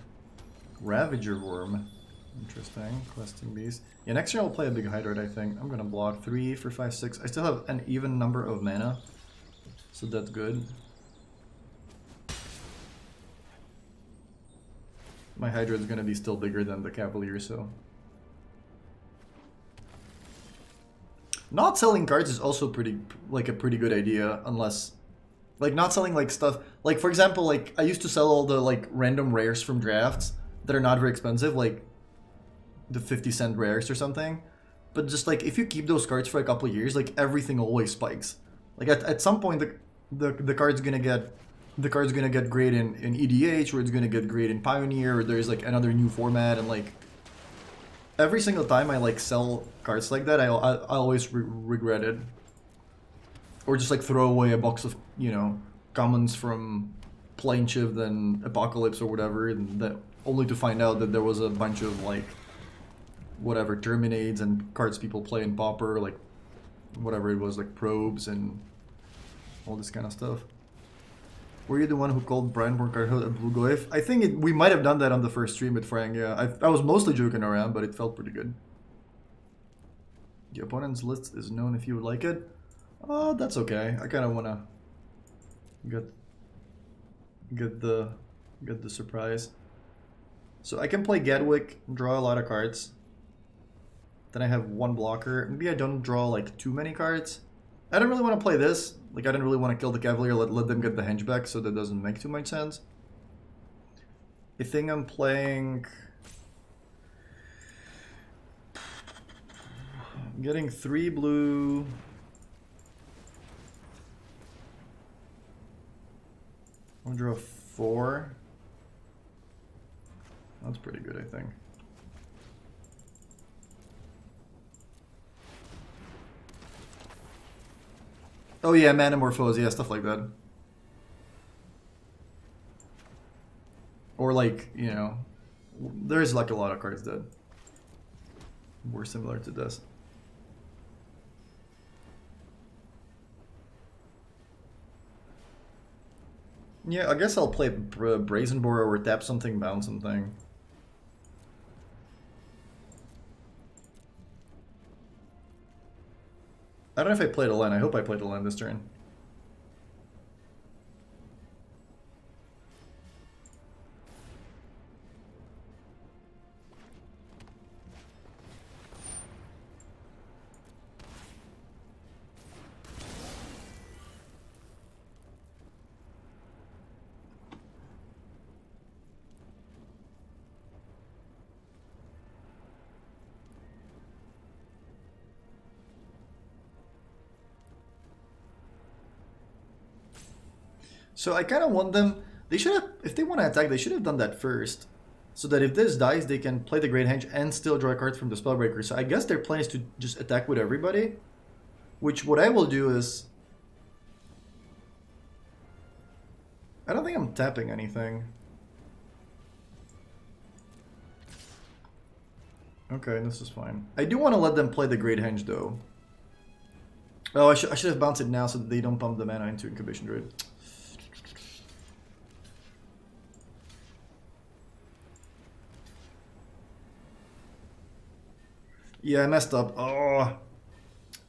Ravager Worm. Interesting. Questing Beast. Yeah, next year I'll play a big Hydrate, I think. I'm gonna block 3 for 5, 6. I still have an even number of mana, so that's good. My Hydra is gonna be still bigger than the Cavalier, so. Not selling cards is also a pretty good idea, unless, like, not selling like stuff. Like, for example, like I used to sell all the like random rares from drafts that are not very expensive, like the 50-cent rares or something. But just like if you keep those cards for a couple of years, like everything always spikes. Like at some point the card's gonna get great in EDH, or it's gonna get great in Pioneer, or there's like another new format, and like every single time I like sell cards like that, I always regret it. Or just like throw away a box of, you know, commons from Planeshift and Apocalypse or whatever, and that only to find out that there was a bunch of like whatever Terminades and cards people play in Pauper, like whatever it was, like Probes and all this kind of stuff. Were you the one who called Brian Borcardo a blue goif? I think we might have done that on the first stream with Frank, yeah. I was mostly joking around, but it felt pretty good. The opponent's list is known if you would like it. Oh, that's okay. I kind of want to get the surprise. So I can play Gadwick, draw a lot of cards. Then I have one blocker. Maybe I don't draw like too many cards. I don't really want to play this. Like, I don't really want to kill the Cavalier, let them get the henchback, so that doesn't make too much sense. I think I'm playing... I'm getting 3 blue. I'll draw 4. That's pretty good, I think. Oh yeah, Manamorphose, yeah, stuff like that. Or like, you know, there's like a lot of cards that were similar to this. Yeah, I guess I'll play Brazen Boar or tap something, bounce something. I don't know if I played a land. I hope I played a land this turn. So I kind of want them, they should have, if they want to attack, they should have done that first. So that if this dies, they can play the Great Henge and still draw a card from the Spellbreaker. So I guess their plan is to just attack with everybody. Which what I will do is... I don't think I'm tapping anything. Okay, this is fine. I do want to let them play the Great Henge though. Oh, I should have bounced it now so that they don't pump the mana into Incubation Druid. Yeah, I messed up. Oh,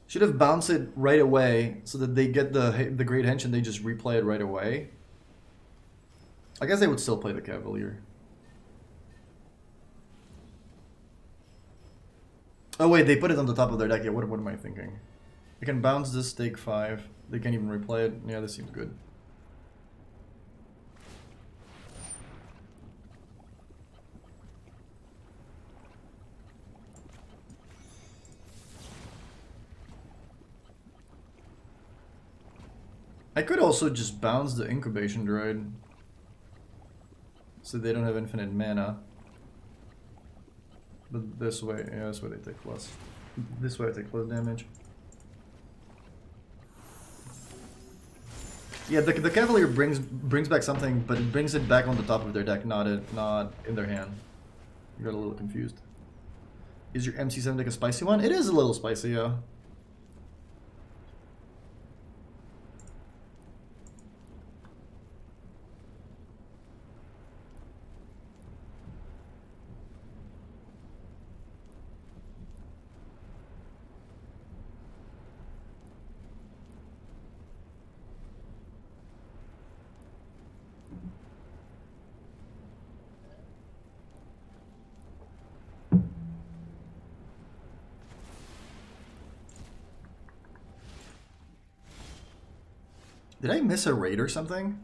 should have bounced it right away so that they get the Great Henge and they just replay it right away. I guess they would still play the Cavalier. Oh wait, they put it on the top of their deck. Yeah, what am I thinking? I can bounce this, take 5. They can't even replay it. Yeah, this seems good. I could also just bounce the Incubation Droid, so they don't have infinite mana. But this way, yeah, this way they take plus. This way I take plus damage. Yeah, the Cavalier brings back something, but it brings it back on the top of their deck, not in their hand. You got a little confused. Is your MC7 deck a spicy one? It is a little spicy, yeah. Did I miss a raid or something?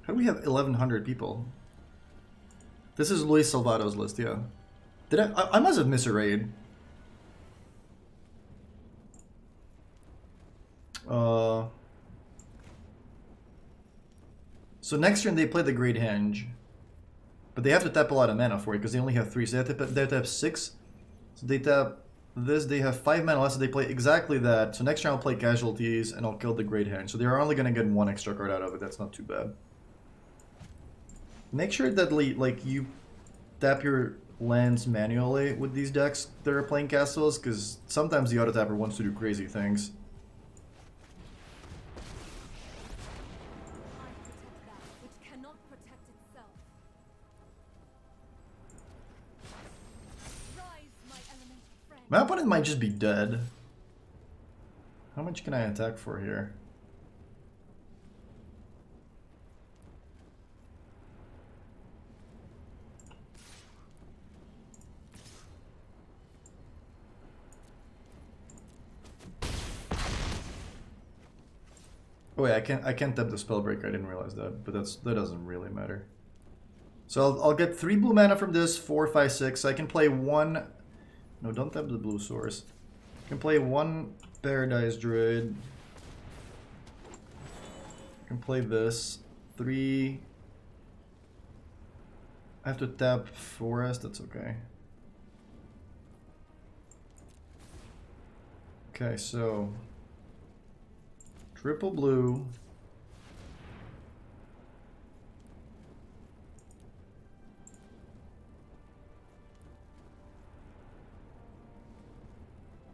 How do we have 1,100 people? This is Luis Salvato's list, yeah. Did I must have missed a raid. So next turn they play the Great Henge. But they have to tap a lot of mana for it because they only have 3. So they have to have 6. So they tap this, they have 5 mana less, so they play exactly that. So next turn I'll play Casualties and I'll kill the Great Henge. So they're only going to get 1 extra card out of it. That's not too bad. Make sure that like you tap your lands manually with these decks that are playing castles, because sometimes the auto tapper wants to do crazy things. My opponent might just be dead. How much can I attack for here? Oh wait, I can't tap the Spellbreaker. I didn't realize that, but that doesn't really matter. So I'll get 3 blue mana from this, 4, 5, 6. I can play 1. No, don't tap the blue source. I can play 1 Paradise Druid. I can play this. 3. I have to tap Forest. That's okay. Okay, so triple blue.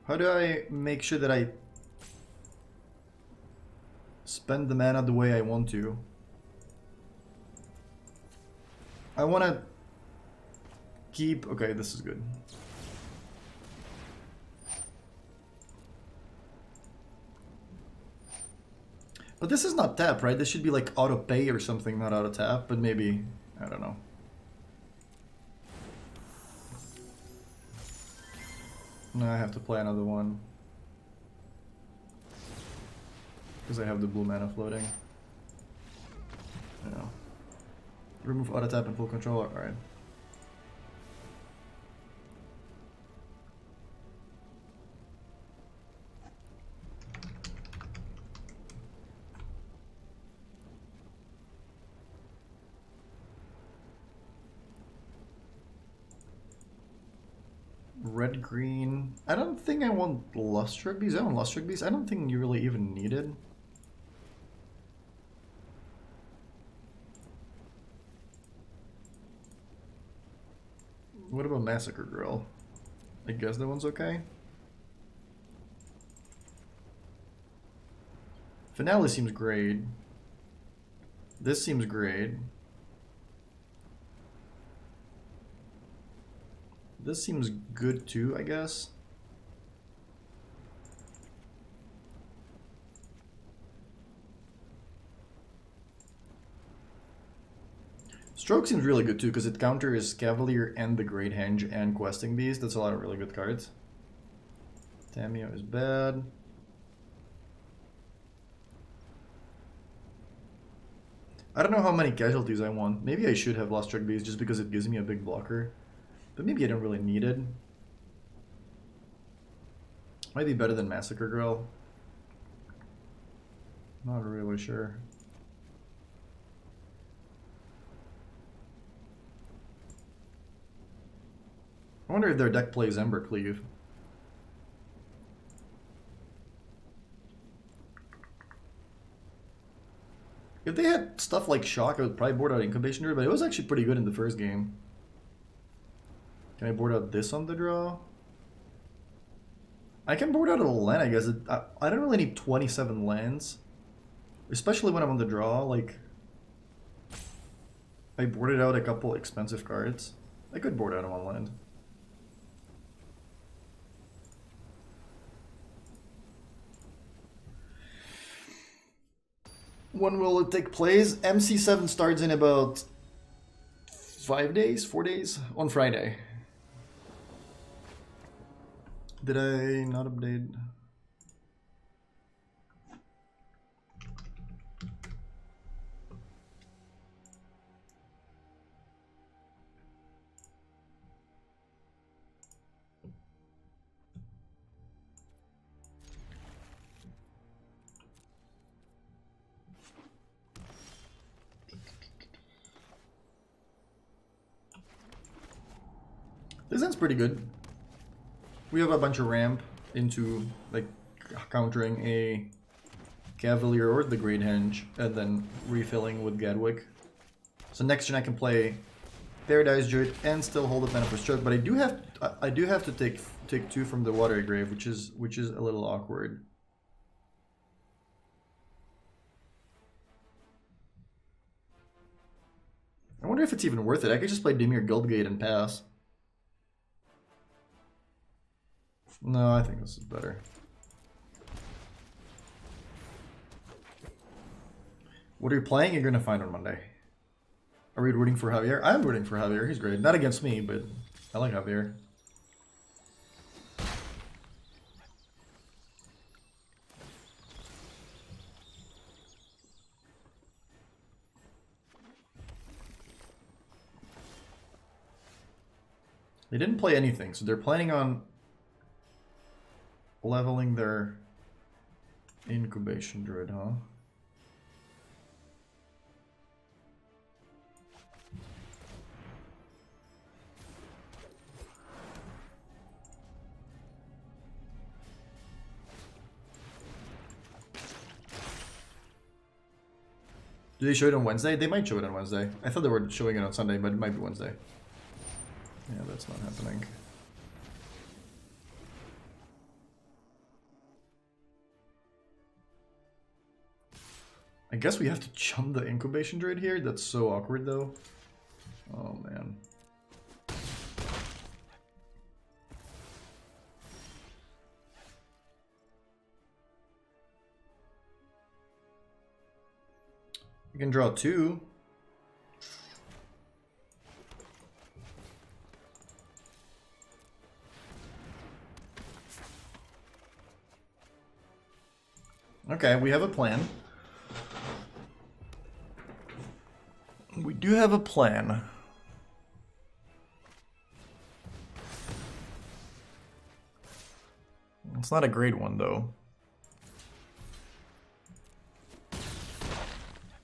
How do I make sure that I spend the mana the way I want to? I want to keep... Okay, this is good. But this is not tap, right? This should be like auto pay or something, not auto tap, but maybe, I don't know. No, I have to play another one. Because I have the blue mana floating. Yeah. Remove auto tap and full control, alright. Red, green. I don't think I want Lustrug Beast. I want Lustrug Beast. I don't think you really even need it. What about Massacre Girl? I guess that one's okay. Finale seems great. This seems great. This seems good too, I guess. Stroke seems really good too, because it counters Cavalier and the Great Henge and Questing Beast. That's a lot of really good cards. Tamio is bad. I don't know how many casualties I want. Maybe I should have Lustrug Beast just because it gives me a big blocker. But maybe I don't really need it. Might be better than Massacre Girl. Not really sure. I wonder if their deck plays Ember Cleave. If they had stuff like Shock, I would probably board out Incubation Druid, but it was actually pretty good in the first game. Can I board out this on the draw? I can board out a land, I guess. I don't really need 27 lands. Especially when I'm on the draw, like... I boarded out a couple expensive cards. I could board out one land. When will it take place? MC7 starts in about 5 days, 4 days? On Friday. Did I not update? This end's pretty good. We have a bunch of ramp into like countering a Cavalier or the Great Henge and then refilling with Gadwick. So next turn I can play Paradise Druid and still hold up mana for Stroke, but I do have to take 2 from the Watery Grave, which is a little awkward. I wonder if it's even worth it. I could just play Dimir Guildgate and pass. No, I think this is better. What are you playing? You're gonna find on Monday. Are we rooting for Javier? I'm rooting for Javier. He's great. Not against me, but I like Javier. They didn't play anything, so they're planning on leveling their Incubation Druid, huh? Do they show it on Wednesday? They might show it on Wednesday. I thought they were showing it on Sunday, but it might be Wednesday. Yeah, that's not happening. I guess we have to chum the Incubation Druid here? That's so awkward though. Oh man. You can draw 2. Okay, we have a plan. We do have a plan. It's not a great one though.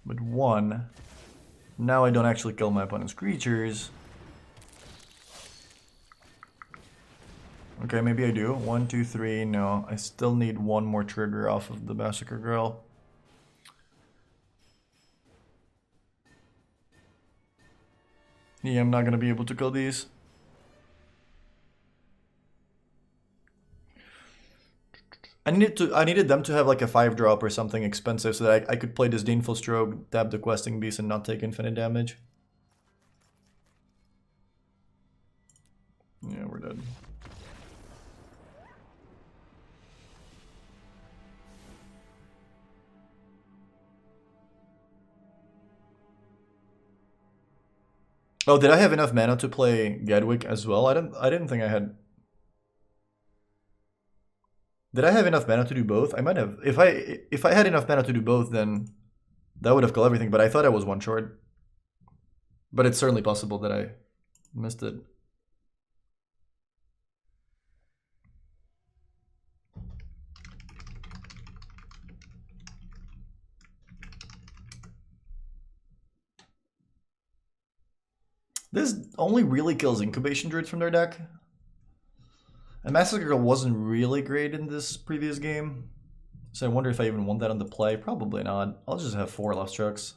But 1. Now I don't actually kill my opponent's creatures. Okay, maybe I do. 1, 2, 3. No, I still need 1 more trigger off of the Massacre Girl. Yeah, I'm not gonna be able to kill these. I needed them to have like a 5-drop or something expensive so that I could play Disdainful Stroke, tap the Questing Beast, and not take infinite damage. Yeah, we're dead. Oh, did I have enough mana to play Gadwick as well? I didn't think I had. Did I have enough mana to do both? I might have. If I had enough mana to do both, then that would have killed everything, but I thought I was 1 short. But it's certainly possible that I missed it. This only really kills Incubation Druids from their deck. And Massacre Girl wasn't really great in this previous game. So I wonder if I even want that on the play. Probably not. I'll just have 4 left strokes.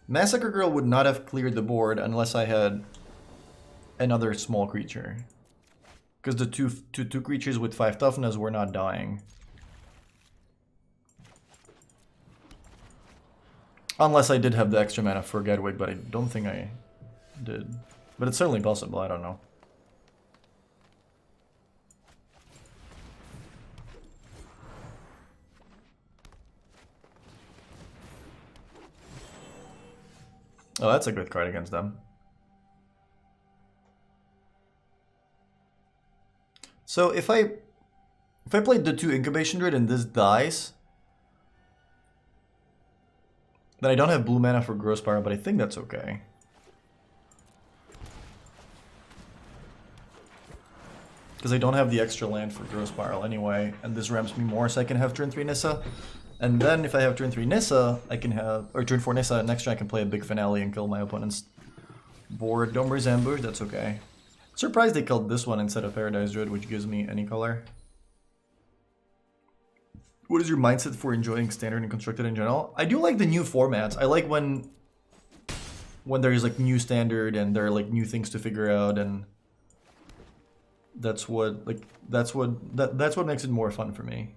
Massacre Girl would not have cleared the board unless I had another small creature. Because the two creatures with 5 toughness were not dying. Unless I did have the extra mana for Gedwig, but I don't think I did. But it's certainly possible, I don't know. Oh, that's a good card against them. So if I played the 2 Incubation Druid and this dies, then I don't have blue mana for Growth Spiral, but I think that's okay. Because I don't have the extra land for Growth Spiral anyway, and this ramps me more so I can have turn 3 Nissa. And then if I have turn 3 Nissa, I can have, or turn 4 Nissa, next turn I can play a big finale and kill my opponent's board. Domer's Ambush, that's okay. Surprised they killed this one instead of Paradise Druid, which gives me any color. What is your mindset for enjoying Standard and Constructed in general? I do like the new formats. I like when there's like new Standard and there are like new things to figure out, and that's what makes it more fun for me.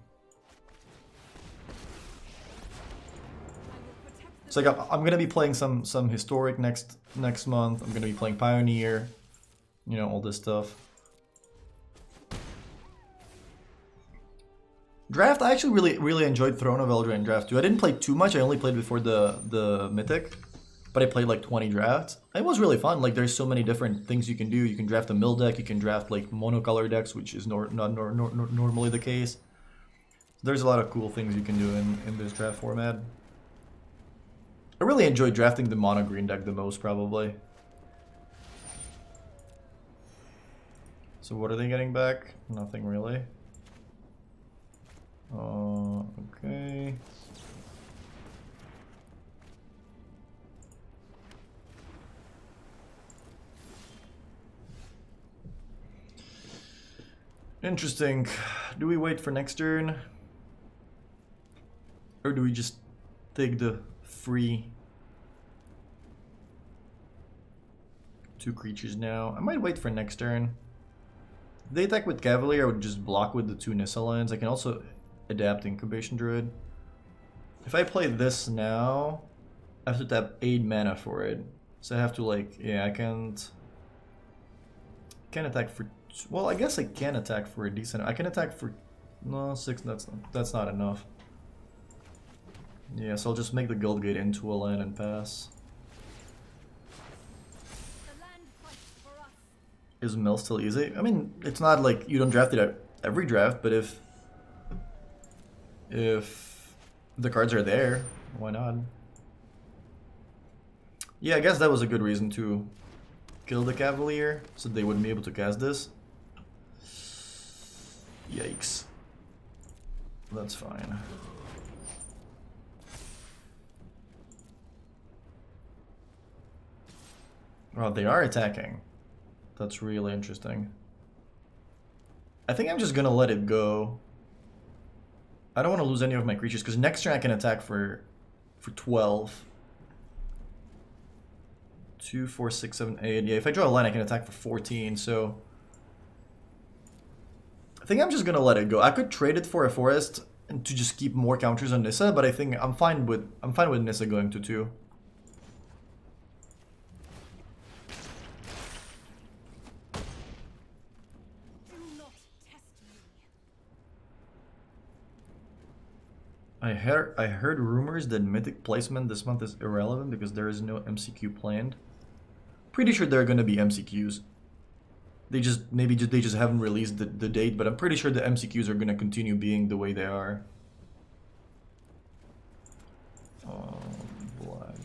So like I'm gonna be playing some historic next month. I'm gonna be playing Pioneer, you know, all this stuff. Draft, I actually really enjoyed Throne of Eldraine Draft too. I didn't play too much. I only played before the Mythic, but I played like 20 drafts. It was really fun. Like there's so many different things you can do. You can draft a mill deck. You can draft like monocolor decks, which is not normally the case. There's a lot of cool things you can do in this draft format. I really enjoyed drafting the mono green deck the most, probably. So what are they getting back? Nothing really. Okay. Interesting. Do we wait for next turn? Or do we just take the free 2 creatures now? I might wait for next turn. If they attack with Cavalier, I would just block with the 2 Nissa lands. I can also adapt Incubation Druid. If I play this now, I have to tap 8 mana for it. So I have to like, yeah, I can't attack for, well, I guess I can attack for a decent, I can attack for, no, 6, that's not enough. Yeah, so I'll just make the Guildgate into a land and pass. The land fights for us. Is mill still easy? I mean, it's not like you don't draft it at every draft, but if the cards are there, why not? Yeah, I guess that was a good reason to kill the Cavalier, so they wouldn't be able to cast this. Yikes. That's fine. Oh, they are attacking. That's really interesting. I think I'm just gonna let it go. I don't want to lose any of my creatures because next turn I can attack for 12. 2, 4, 6, 7, 8. Yeah, if I draw a line I can attack for 14, so I think I'm just gonna let it go. I could trade it for a forest and to just keep more counters on Nissa, but I think I'm fine with Nissa going to 2. I heard rumors that Mythic placement this month is irrelevant because there is no MCQ planned. Pretty sure there are going to be MCQs. They just haven't released the date, but I'm pretty sure the MCQs are going to continue being the way they are. Black.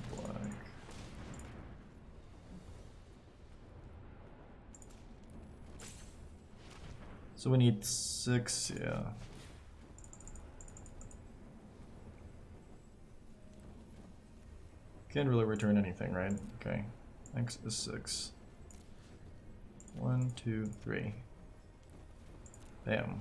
So we need 6, yeah. Can't really return anything, right? Okay. X is 6. 1, 2, 3. Bam.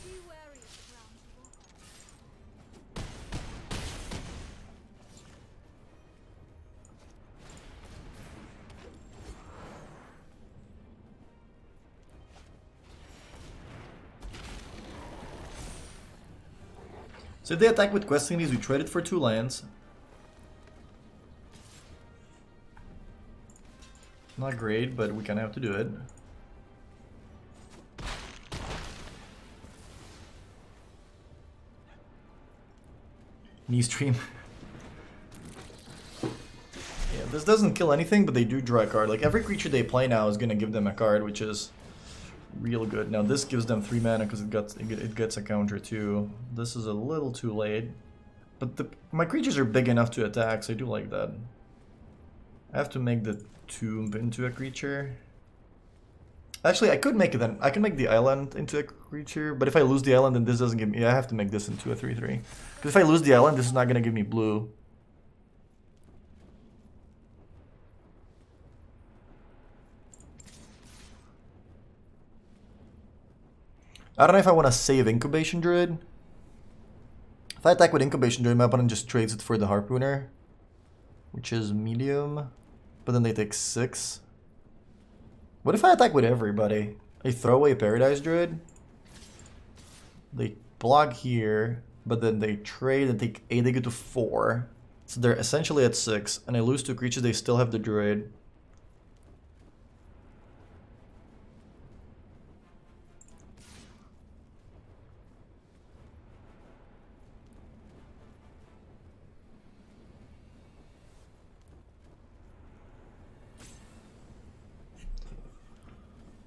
Be wary of the ground you walk on. So if they attack with questing these, we trade it for 2 lands. Not great, but we kind of have to do it. Knee stream. Yeah, this doesn't kill anything, but they do draw a card. Like every creature they play now is gonna give them a card, which is real good. Now this gives them 3 mana because it gets a counter too. This is a little too late, but my creatures are big enough to attack, so I do like that. I have to make the tomb into a creature. Actually, I could make it then. I can make the island into a creature, but if I lose the island, then this doesn't give me. I have to make this into a 3/3. Because if I lose the island, this is not gonna give me blue. I don't know if I want to save Incubation Druid. If I attack with Incubation Druid, my opponent just trades it for the Harpooner, which is medium, but then they take 6. What if I attack with everybody? I throw away Paradise Druid. They block here, but then they trade and take 8, they get to 4. So they're essentially at 6, and I lose 2 creatures, they still have the Druid.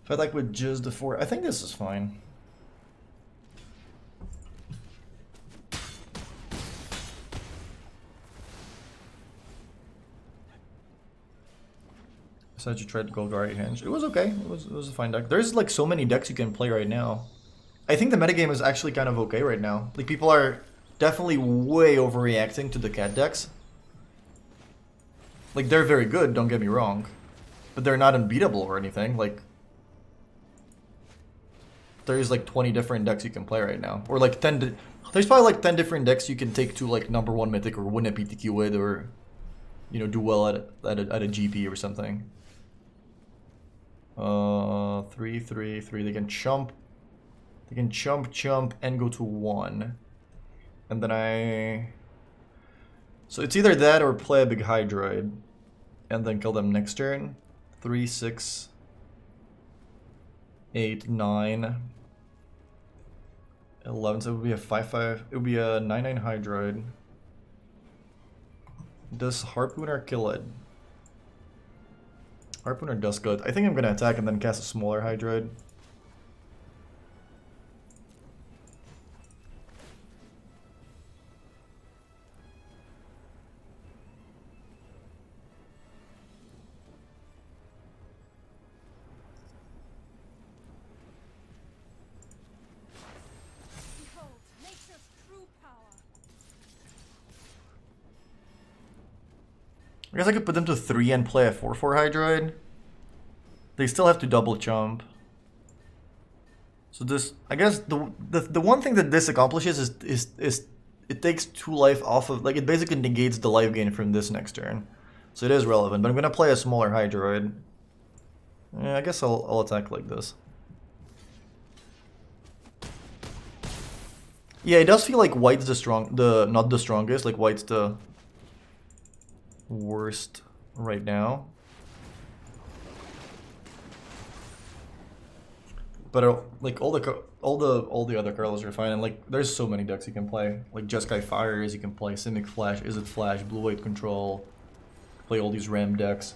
If I attack with just the 4, I think this is fine. Decided to try to Golgari Henge. It was okay. It was a fine deck. There's like so many decks you can play right now. I think the metagame is actually kind of okay right now. Like people are definitely way overreacting to the cat decks. Like they're very good, don't get me wrong, but they're not unbeatable or anything. Like there's like 20 different decks you can play right now, or like 10. There's probably like 10 different decks you can take to like #1 mythic or win a PTQ with, or you know, do well at a GP or something. 3, 3, 3. They can chump. They can chump, and go to 1. And then so it's either that or play a big Hydroid, and then kill them next turn. 3, 6, 8, 9, 11. So it would be a 5/5. It would be a 9/9 Hydroid. Does Harpooner kill it? Harpooner does good. I think I'm gonna attack and then cast a smaller Hydroid. Behold, nature's true power. I guess I could put them to 3 and play a 4/4 Hydroid. They still have to double jump. So this, I guess the one thing that this accomplishes is it takes 2 life off of, like it basically negates the life gain from this next turn. So it is relevant, but I'm gonna play a smaller Hydroid. Yeah, I guess I'll attack like this. Yeah, it does feel like white's not the strongest, like white's the worst right now. But like all the other colors are fine, and like there's so many decks you can play. Like Jeskai Fires, you can play Simic Flash, Is It Flash, Blue White Control, play all these Ram decks.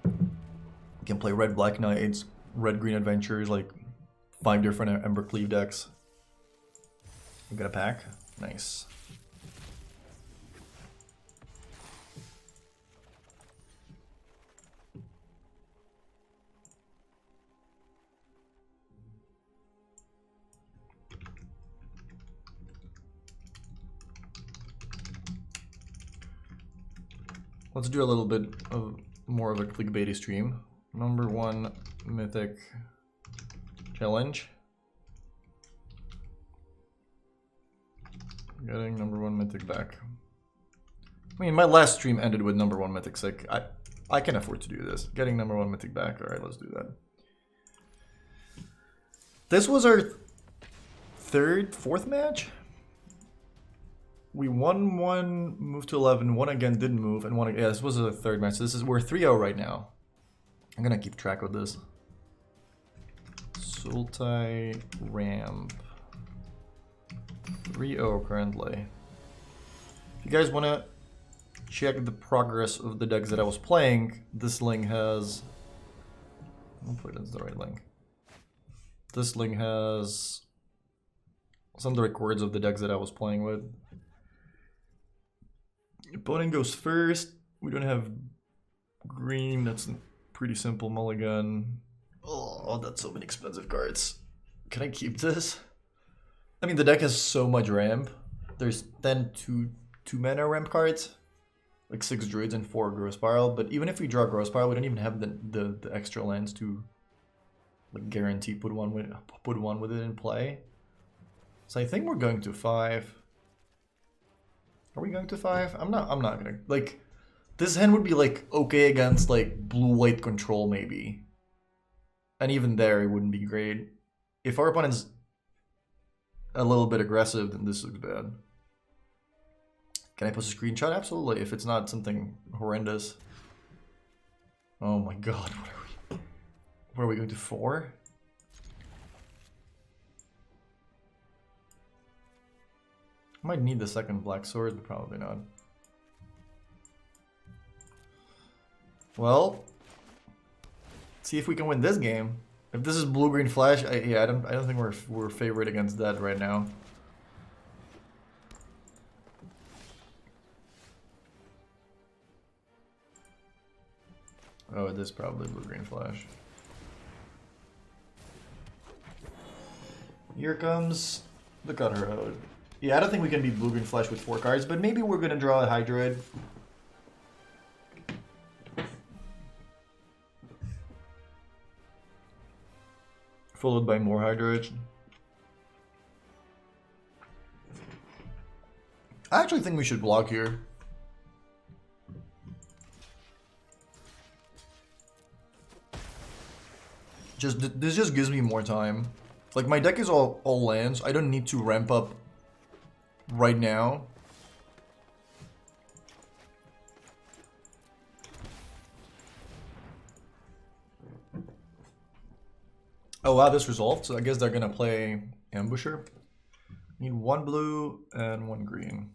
You can play Red Black Knights, Red Green Adventures, like 5 different Embercleave decks. We got a pack. Nice. Let's do a little bit of more of a clickbaity stream. Number 1 mythic challenge. Getting number 1 mythic back. I mean, my last stream ended with number 1 mythic sick. I can afford to do this. Getting number 1 mythic back. All right, let's do that. This was our fourth match. We won one, moved to 11, one again didn't move, and one. Yeah, this was the third match. So we're 3-0 right now. I'm gonna keep track of this. Sultai ramp. 3-0 currently. If you guys wanna check the progress of the decks that I was playing, this link has. Hopefully that's the right link. This link has some of the records of the decks that I was playing with. Opponent goes first. We don't have green. That's a pretty simple mulligan. Oh, that's so many expensive cards. Can I keep this? I mean, the deck has so much ramp. There's 10 2-mana ramp cards, like 6 druids and 4 Grow Spiral. But even if we draw Grow Spiral, we don't even have the extra lands to like guarantee put one with it in play. So I think we're going to 5. Are we going to 5? I'm not gonna, like, this hand would be like okay against like blue-white control maybe. And even there it wouldn't be great. If our opponent's a little bit aggressive, then this looks bad. Can I post a screenshot? Absolutely, if it's not something horrendous. Oh my god, what are we going to 4? I might need the second black sword, but probably not. Well, let's see if we can win this game. If this is blue-green flash, I don't think we're favored against that right now. Oh, it is probably blue-green flash. Here comes the Cutter Road. Yeah, I don't think we can beat blue-green flash with 4 cards, but maybe we're gonna draw a Hydroid. Followed by more Hydroids. I actually think we should block here. This just gives me more time. Like, my deck is all lands. I don't need to ramp up right now. Oh wow, this resolved, so I guess they're gonna play Ambusher. Need 1 blue and 1 green.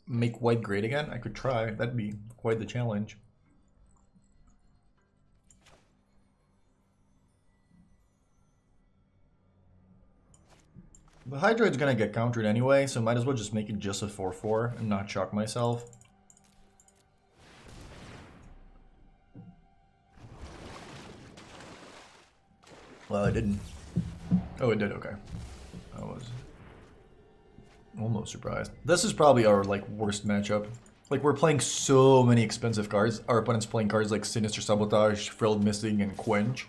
Make white great again? I could try. That'd be quite the challenge. The Hydroid's gonna get countered anyway, so might as well just make it just a 4-4 and not shock myself. Well, it didn't. Oh, it did, okay. I was almost surprised. This is probably our like worst matchup. Like, we're playing so many expensive cards. Our opponent's playing cards like Sinister Sabotage, Frilled Missing, and Quench.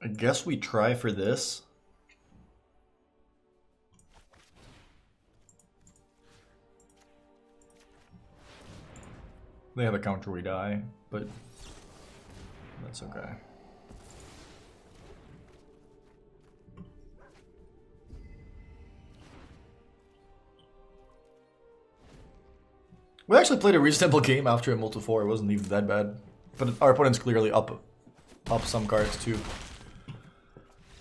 I guess we try for this. They have a counter we die, but that's okay. We actually played a reasonable game after a multi-4. It wasn't even that bad. But our opponent's clearly up some cards to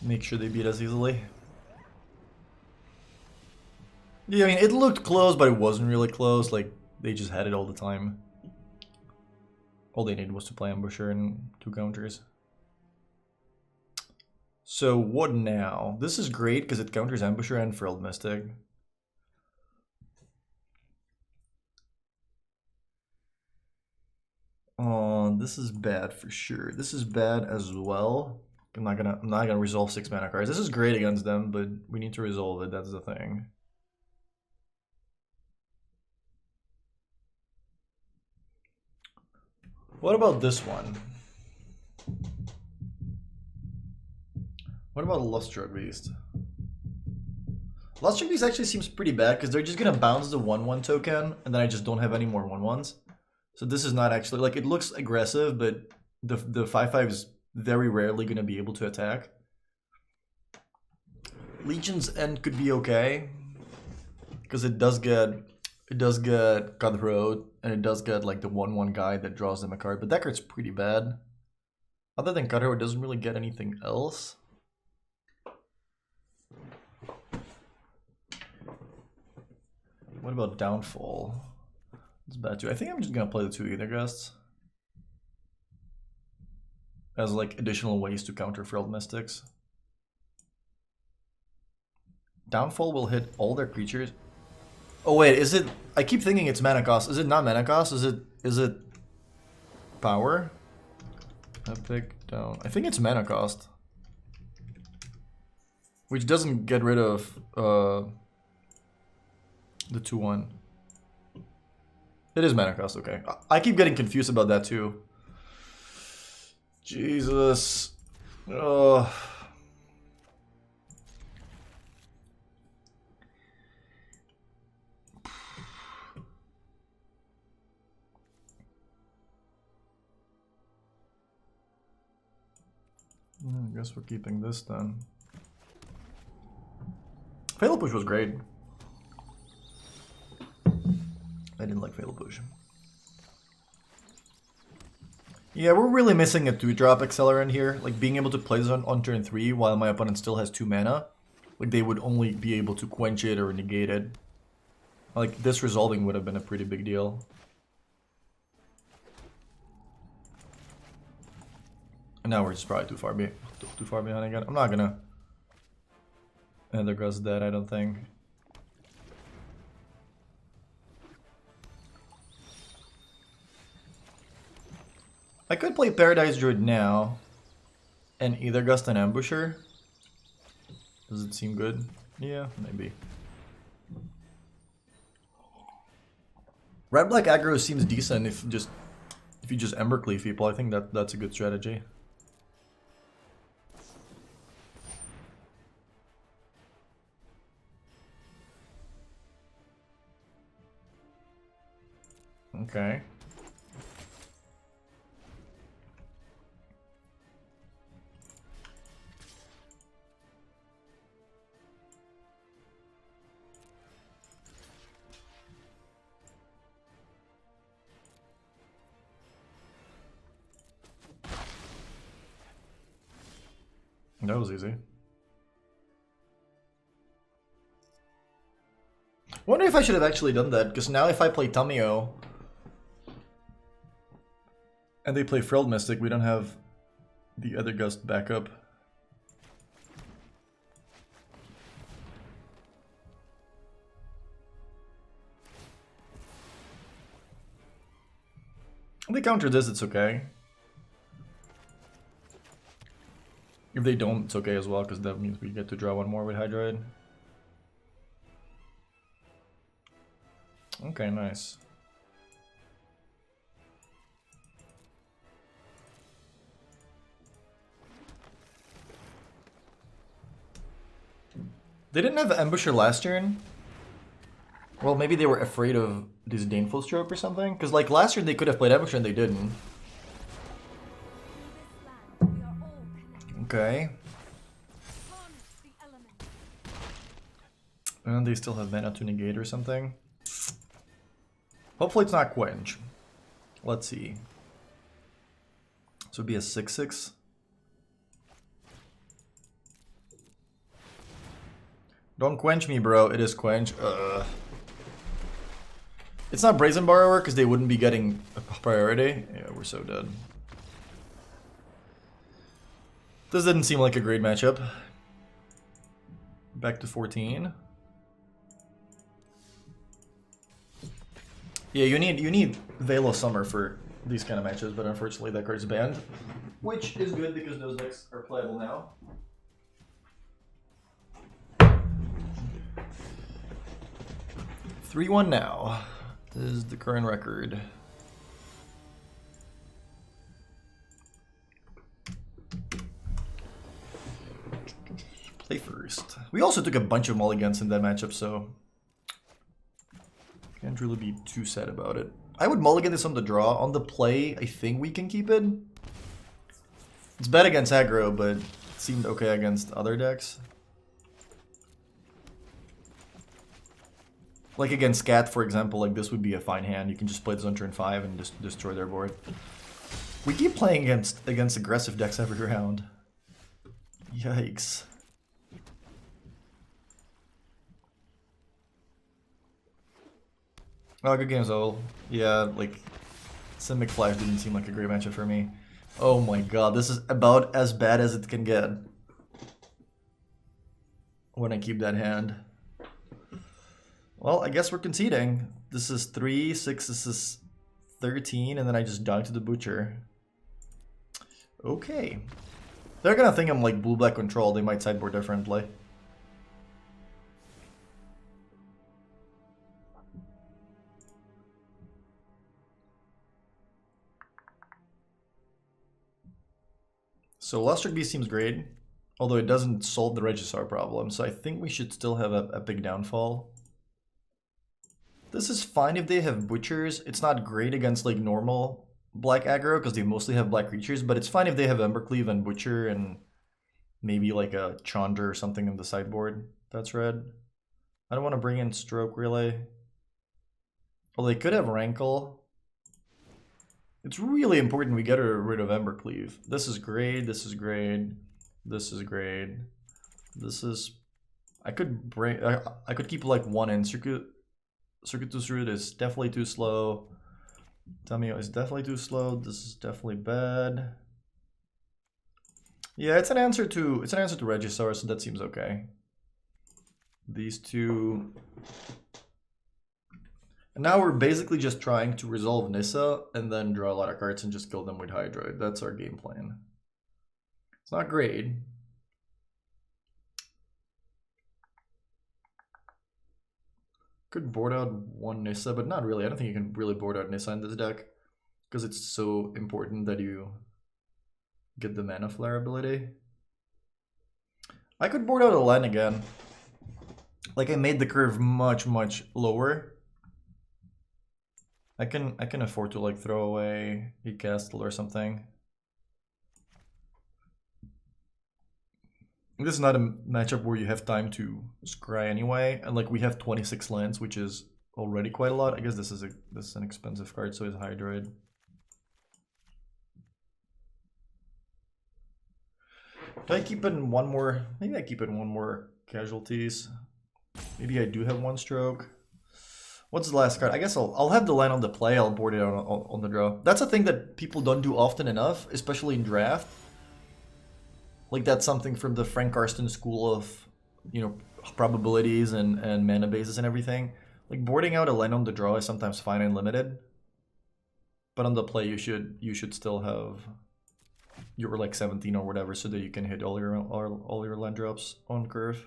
make sure they beat us easily. Yeah, I mean, it looked close, but it wasn't really close. Like, they just had it all the time. All they needed was to play Ambusher and 2 counters. So, what now? This is great because it counters Ambusher and Frilled Mystic. Oh, this is bad for sure. This is bad as well. I'm not gonna resolve 6 mana cards. This is great against them, but we need to resolve it. That's the thing. What about this one? What about Lustrug Beast? Lustrug Beast actually seems pretty bad because they're just gonna bounce the 1/1 token, and then I just don't have any more 1/1s. So this is not actually, like, it looks aggressive, but the 5/5 is very rarely gonna be able to attack. Legion's End could be okay because it does get Cutthroat, and it does get like the 1/1 guy that draws them a card, but that card's pretty bad. Other than Cutthroat, it doesn't really get anything else. What about Downfall? It's bad too. I think I'm just gonna play the 2 Aether Gusts as like additional ways to counter Frilled Mystics. Downfall will hit all their creatures. Oh wait, is it? I keep thinking it's mana cost. Is it not mana cost? Is it power? Epic down. I think it's mana cost, which doesn't get rid of the 2/1. It is mana cost. Okay, I keep getting confused about that too. Jesus. Ugh. I guess we're keeping this then. Fatal Push was great. I didn't like Fatal Push. Yeah, we're really missing a 2-drop accelerant here. Like, being able to play this on turn 3 while my opponent still has 2 mana. Like, they would only be able to quench it or negate it. Like, this resolving would have been a pretty big deal. And now we're just probably too far behind again. I'm not gonna Aether Gust that, I don't think. I could play Paradise Druid now and Aether Gust and Ambusher. Does it seem good? Yeah, maybe. Red Black aggro seems decent if you just Embercleave people. I think that's a good strategy. Okay. That was easy. Wonder if I should have actually done that, because now if I play Tamio and they play Frilled Mystic, we don't have the Aether Gust backup. If they counter this, it's okay. If they don't, it's okay as well, because that means we get to draw 1 more with Hydroid. Okay, nice. They didn't have Ambusher last turn. Well, maybe they were afraid of disdainful stroke or something? Because like last year they could have played Amateur and they didn't. Through this land, we are all connected. Okay. Harness the elements. And they still have mana to negate or something. Hopefully it's not Quench. Let's see. So it'd be a 6/6. Don't quench me, bro. It is Quench. It's not Brazen Borrower because they wouldn't be getting a priority. Yeah, we're so dead. This didn't seem like a great matchup. Back to 14. Yeah, you need Veil of Summer for these kind of matches, but unfortunately that card's banned. Which is good because those decks are playable now. (3-1) now. This is the current record. Play first. We also took a bunch of mulligans in that matchup, so can't really be too sad about it. I would mulligan this on the draw. On the play, I think we can keep it. It's bad against aggro, but it seemed okay against other decks. Like against Scat, for example, like this would be a fine hand. You can just play this on turn 5 and just destroy their board. We keep playing against aggressive decks every round. Yikes. Oh, good game, Zol. Yeah, like, Simic Flash didn't seem like a great matchup for me. Oh my god, this is about as bad as it can get. When I keep that hand. Well, I guess we're conceding. This is 3, 6, this is 13, and then I just dunk to the Butcher. Okay. They're gonna think I'm like blue-black control, they might sideboard differently. So Lustric Beast seems great, although it doesn't solve the Regisar problem, so I think we should still have a big downfall. This is fine if they have Butchers. It's not great against like normal black aggro because they mostly have black creatures, but it's fine if they have Embercleave and Butcher and maybe like a Chandra or something in the sideboard. That's red. I don't want to bring in Stroke Relay. Well, they could have Rankle. It's really important we get rid of Embercleave. This is great, this is great, this is great. This is... I could keep like one in. Circuitous Root is definitely too slow. Tamio is definitely too slow. This is definitely bad. Yeah, it's an answer to Regisar, so that seems okay. These two. And now we're basically just trying to resolve Nissa and then draw a lot of cards and just kill them with Hydroid. That's our game plan. It's not great. Could board out one Nissa, but not really. I don't think you can really board out Nissa in this deck because it's so important that you get the Mana Flare ability. I could board out a land again. Like I made the curve much lower. I can afford to like throw away a Castle or something. This is not a matchup where you have time to scry anyway, and like we have 26 lands, which is already quite a lot. I guess this is an expensive card, so it's Hydroid. Do I keep it in one more? Maybe I keep it in one more casualties. Maybe I do have one stroke. What's the last card? I guess I'll have the land on the play. I'll board it on the draw. That's a thing that people don't do often enough, especially in draft. Like that's something from the Frank Karsten school of, you know, probabilities and mana bases and everything. Like boarding out a land on the draw is sometimes fine and limited, but on the play you should still have your like 17 or whatever so that you can hit all your land drops on curve.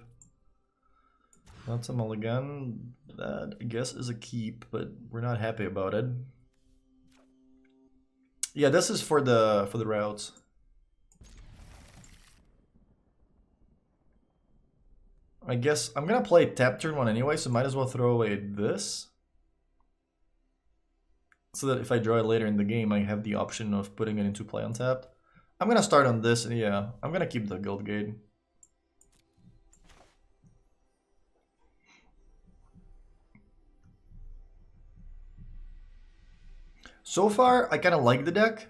That's a mulligan. That I guess is a keep, but we're not happy about it. Yeah, this is for the routes. I guess I'm gonna play tap turn 1 anyway, so might as well throw away this. so that if I draw it later in the game, I have the option of putting it into play untapped. I'm gonna start on this, and yeah, I'm gonna keep the Guild Gate. So far, I kind of like the deck.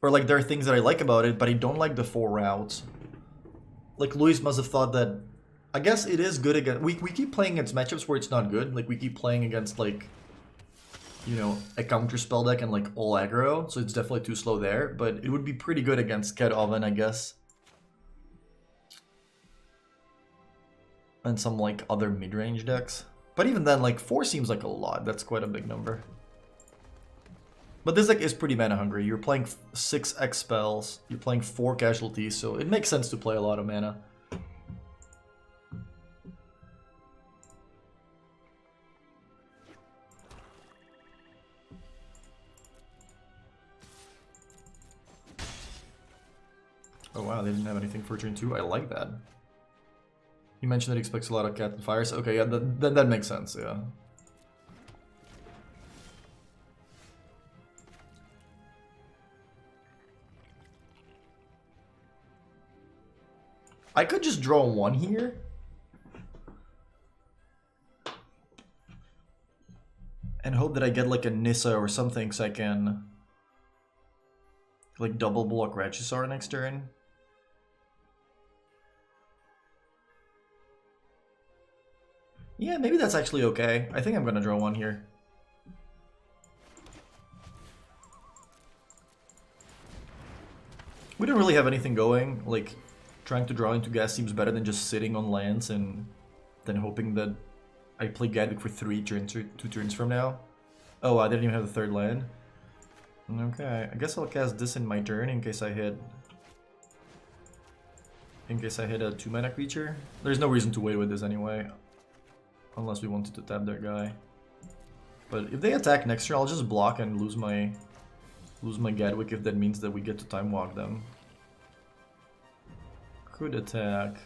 Or like there are things that I like about it, but I don't like the 4 routes. Like Luis must have thought that, I guess it is good against, we keep playing against matchups where it's not good. Like we keep playing against like, you know, a counter spell deck and like all aggro, so it's definitely too slow there, but it would be pretty good against Cat Oven, I guess. And some like other mid-range decks. But even then, like 4 seems like a lot, that's quite a big number. But this deck is pretty mana hungry. You're playing 6 X spells, you're playing 4 casualties, so it makes sense to play a lot of mana. Oh wow, they didn't have anything for turn 2. I like that. You mentioned that he expects a lot of Cat and Fires. Okay, yeah, that makes sense, yeah. I could just draw 1 here. And hope that I get like a Nissa or something so I can like double block Regisar next turn. Yeah, maybe that's actually okay. I think I'm gonna draw 1 here. We don't really have anything going, like trying to draw into gas seems better than just sitting on lands and then hoping that I play Gadwick for 3 turns or 2 turns from now. Oh, I didn't even have the 3rd land. Okay, I guess I'll cast this in my turn in case I hit... a 2-mana creature. There's no reason to wait with this anyway. Unless we wanted to tap their guy. But if they attack next turn, I'll just block and lose my Gadwick if that means that we get to time walk them. Could attack.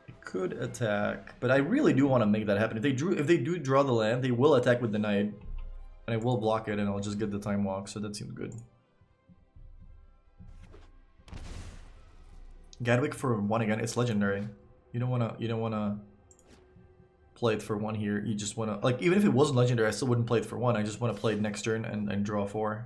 It could attack, but I really do want to make that happen. If they do draw the land, they will attack with the knight, and I will block it, and I'll just get the time walk. So that seems good. Gadwick for 1 again. It's legendary. You don't wanna play it for 1 here. You just wanna, like, even if it wasn't legendary, I still wouldn't play it for 1. I just want to play it next turn and draw 4.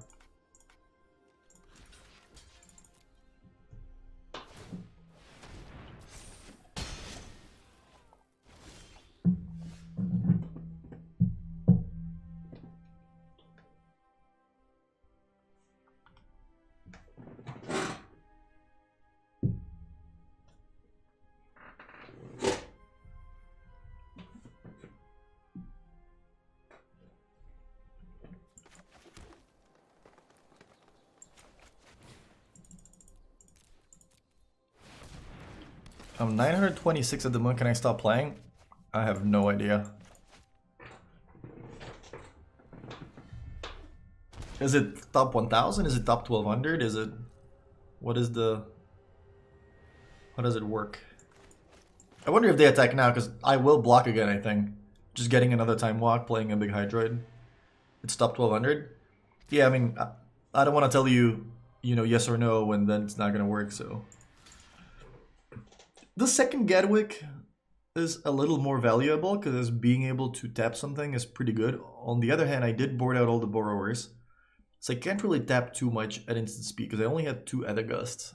I'm 926 at the moment. Can I stop playing? I have no idea. Is it top 1000? Is it top 1200? Is it... what is the... how does it work? I wonder if they attack now, because I will block again, I think. Just getting another time walk, playing a big Hydroid. It's top 1200? Yeah, I mean, I don't want to tell you, you know, yes or no, and then it's not going to work, so... The second Gadwick is a little more valuable because being able to tap something is pretty good. On the other hand, I did board out all the Borrowers, so I can't really tap too much at instant speed because I only had 2 Ethergusts.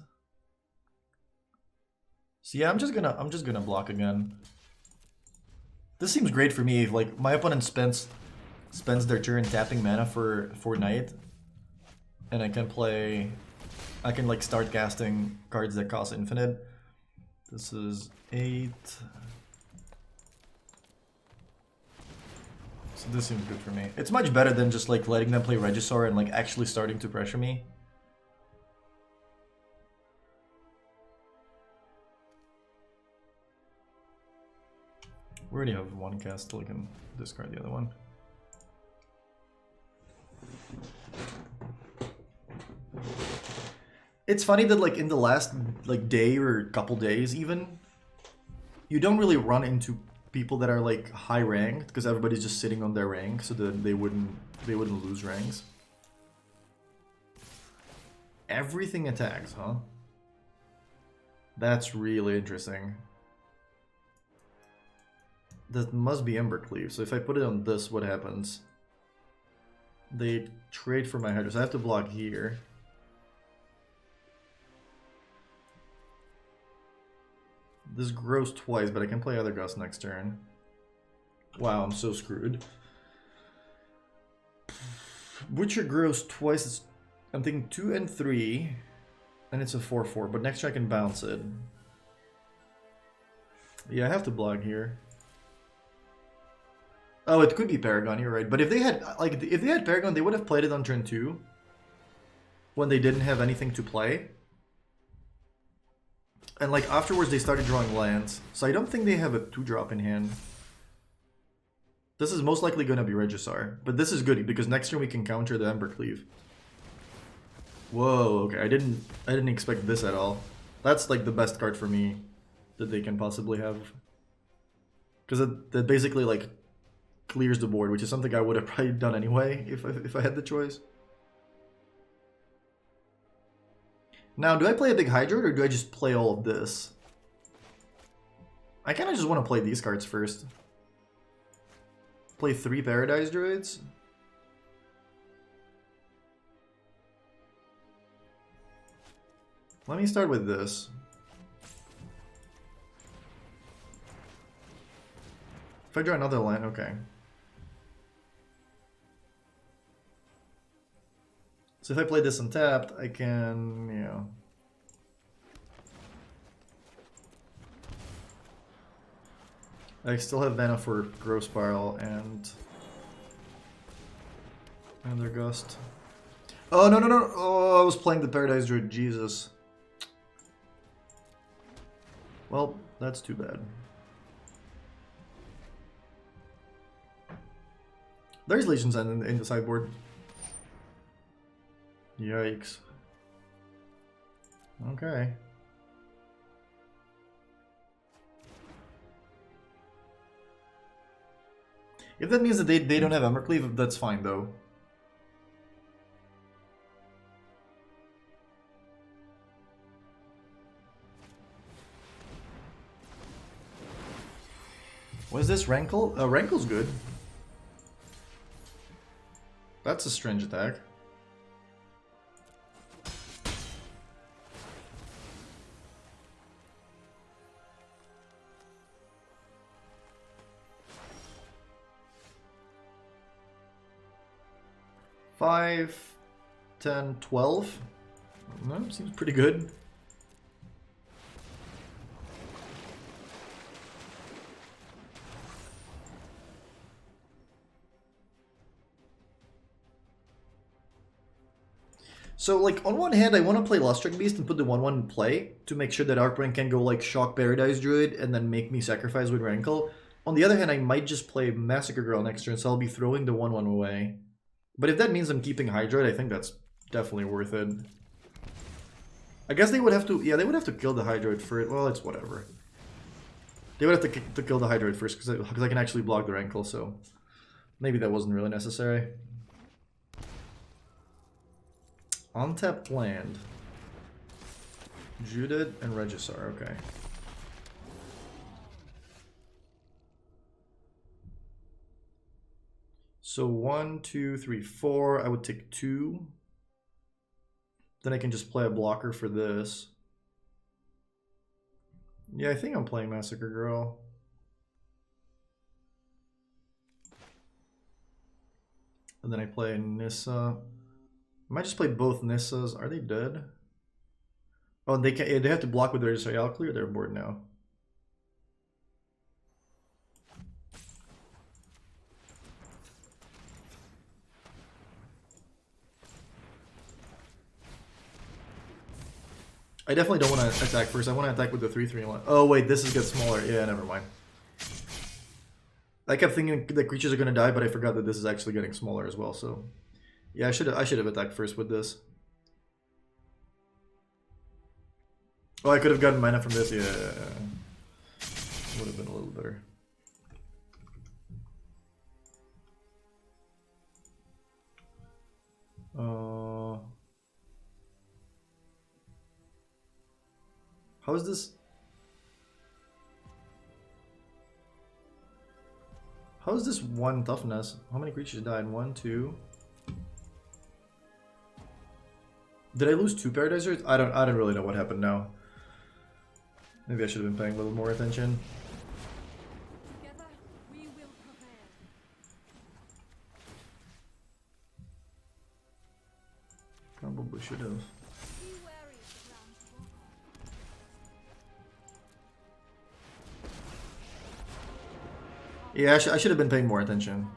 So yeah, I'm just gonna block again. This seems great for me. If like my opponent spends their turn tapping mana for Knight, and I can like start casting cards that cost infinite. This is 8. So this seems good for me. It's much better than just like letting them play Regisar and like actually starting to pressure me. We already have 1 cast, so I can discard the other one. It's funny that like in the last like day or couple days even, you don't really run into people that are like high ranked because everybody's just sitting on their rank, so that they wouldn't lose ranks. Everything attacks, huh? That's really interesting. That must be Embercleave. So if I put it on this, what happens? They trade for my Hydra, so I have to block here. This grows twice, but I can play other Gust next turn. Wow, I'm so screwed. Butcher grows twice. I'm thinking 2 and 3, and it's a 4/4. But next turn I can bounce it. Yeah, I have to block here. Oh, it could be Paragon. You're right. But if they had Paragon, they would have played it on turn 2 when they didn't have anything to play. And like afterwards they started drawing lands, so I don't think they have a 2-drop in hand. This is most likely going to be Regisar, but this is good because next turn we can counter the Embercleave. Whoa, okay, I didn't expect this at all. That's like the best card for me that they can possibly have. Because that basically like clears the board, which is something I would have probably done anyway if I had the choice. Now, do I play a big Hydroid or do I just play all of this? I kind of just want to play these cards first. Play 3 Paradise Druids. Let me start with this. If I draw another land, okay. So if I play this untapped, I can, you know. I still have mana for Growth Spiral and their Gust. Oh, no, no, no. Oh, I was playing the Paradise Druid. Jesus. Well, that's too bad. There's Legion's End in the sideboard. Yikes. Okay. If that means that they don't have Embercleave, that's fine though. What is this? Rankle? Rankle's good. That's a strange attack. Five, 10, 12. No, seems pretty good. So, like, on one hand, I want to play Lustrous Beast and put the 1/1 in play to make sure that Arcbrain can go, like, Shock Paradise Druid and then make me sacrifice with Rankle. On the other hand, I might just play Massacre Girl next turn, so I'll be throwing the 1/1 away. But if that means I'm keeping Hydroid, I think that's definitely worth it. I guess they would have to, yeah, they would have to kill the Hydroid first. Well, it's whatever. They would have to kill the Hydroid first because I can actually block the Rankle, so maybe that wasn't really necessary. Untapped land. Judith and Regisar, okay. So 1, 2, 3, 4. I would take 2. Then I can just play a blocker for this. Yeah, I think I'm playing Massacre Girl. And then I play Nissa. I might just play both Nissas. Are they dead? Oh, and they have to block with their, so I'll clear their board now. I definitely don't want to attack first. I want to attack with the 3/3 line. Oh wait, this is gets smaller. Yeah, never mind. I kept thinking that creatures are gonna die, but I forgot that this is actually getting smaller as well. So, yeah, I should have attacked first with this. Oh, I could have gotten mana from this. Yeah, would have been a little better. How is this? How is this one toughness? How many creatures died? 1, 2. Did I lose 2 paradisers? I don't really know what happened now. Maybe I should have been paying a little more attention. Together, we will prevail. Probably should have. Be wary of the ground you walk on. Yeah, I should have been paying more attention.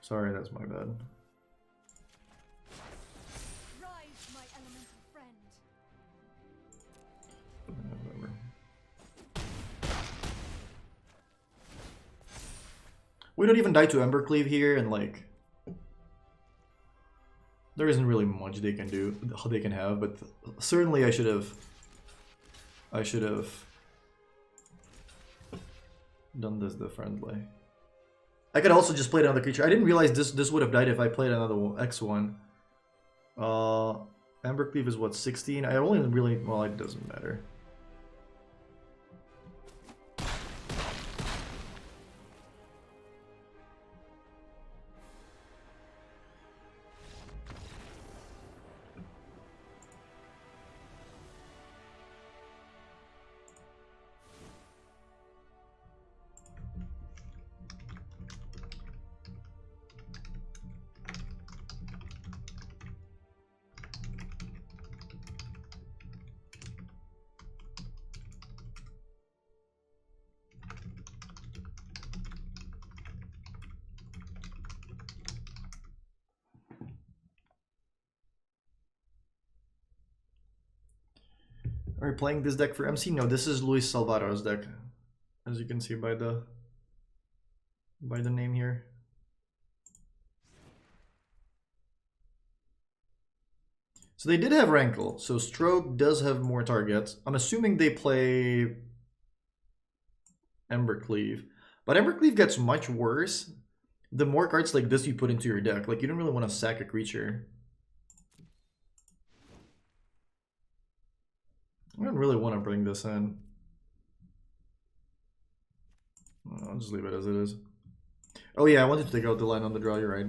Sorry, that's my bad. Rise, my elemental friend. Whatever. We don't even die to Embercleave here, and like, there isn't really much they can do, they can have. But certainly, I should have done this differently. I could also just play another creature. I didn't realize this would have died if I played another X1. Embercleave is what, 16? I only really, well, it doesn't matter. Are you playing this deck for MC? No, this is Luis Salvado's deck, as you can see by the name here. So they did have Rankle, so Stroke does have more targets. I'm assuming they play Embercleave, but Embercleave gets much worse the more cards like this you put into your deck. Like, you don't really want to sack a creature. I don't really want to bring this in. I'll just leave it as it is. Oh yeah, I wanted to take out the line on the draw, you're right.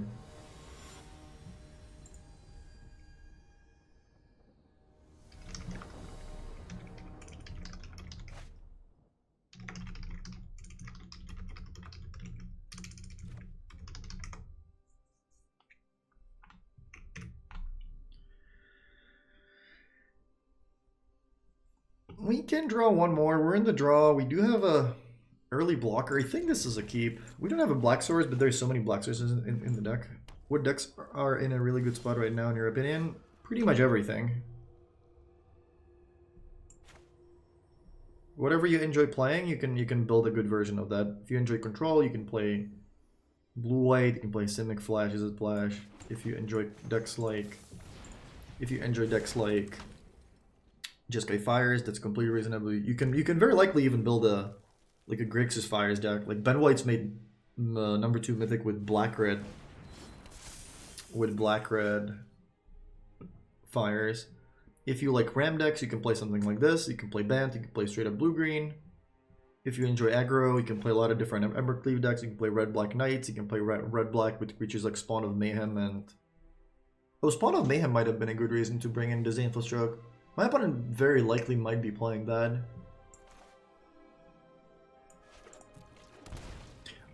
We can draw one more. We're in the draw. We do have a early blocker. I think this is a keep. We don't have a black source, but there's so many black sources in the deck. What decks are in a really good spot right now, in your opinion? Pretty much everything. Whatever you enjoy playing, you can build a good version of that. If you enjoy control, you can play blue-white. You can play Simic Flash as a splash. If you enjoy decks like Jeskai Fires, that's completely reasonable. You can very likely even build a Grixis Fires deck. Like Ben White's made number 2 mythic with black red Fires. If you like ram decks, you can play something like this. You can play Bant. You can play straight up blue green. If you enjoy aggro, you can play a lot of different Embercleave decks. You can play red black knights. You can play red black with creatures like Spawn of Mayhem and Spawn of Mayhem might have been a good reason to bring in Disdainful Stroke. My opponent very likely might be playing that.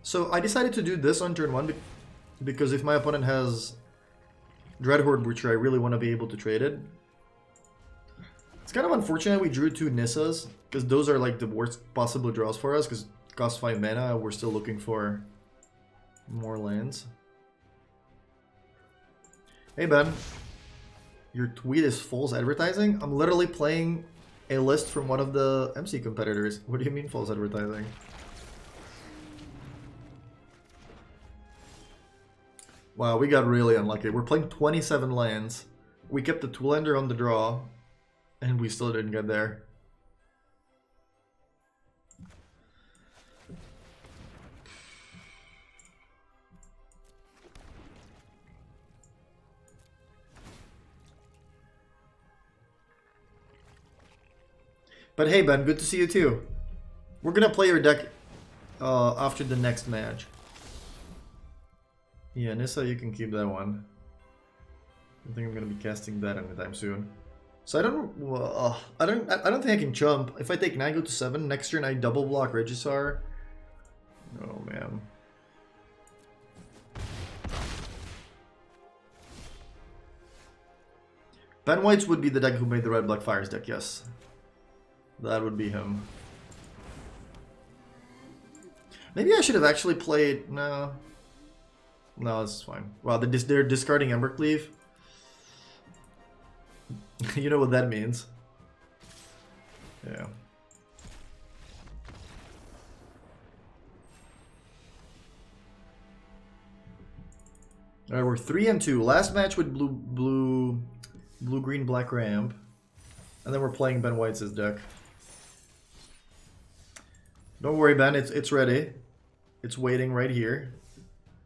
So I decided to do this on turn 1 because if my opponent has Dreadhorde Butcher, I really want to be able to trade it. It's kind of unfortunate we drew 2 Nissas, because those are like the worst possible draws for us, because cost 5 mana, we're still looking for more lands. Hey Ben. Your tweet is false advertising? I'm literally playing a list from one of the MC competitors. What do you mean false advertising? Wow, we got really unlucky. We're playing 27 lands. We kept the 2-lander on the draw, and we still didn't get there. But hey, Ben, good to see you too. We're gonna play your deck after the next match. Yeah, Nissa, you can keep that one. I think I'm gonna be casting that anytime soon. So I don't think I can jump. If I take 9, go to 7, next turn I double block Regisar. Oh man. Ben White's would be the deck who made the Red Black Fires deck, yes. That would be him. Maybe I should have actually played... No. No, this is fine. Wow, they're discarding Embercleave. You know what that means. Yeah. Alright, we're 3 and 2. Last match with blue green black ramp. And then we're playing Ben White's deck. Don't worry, Ben, it's ready. It's waiting right here.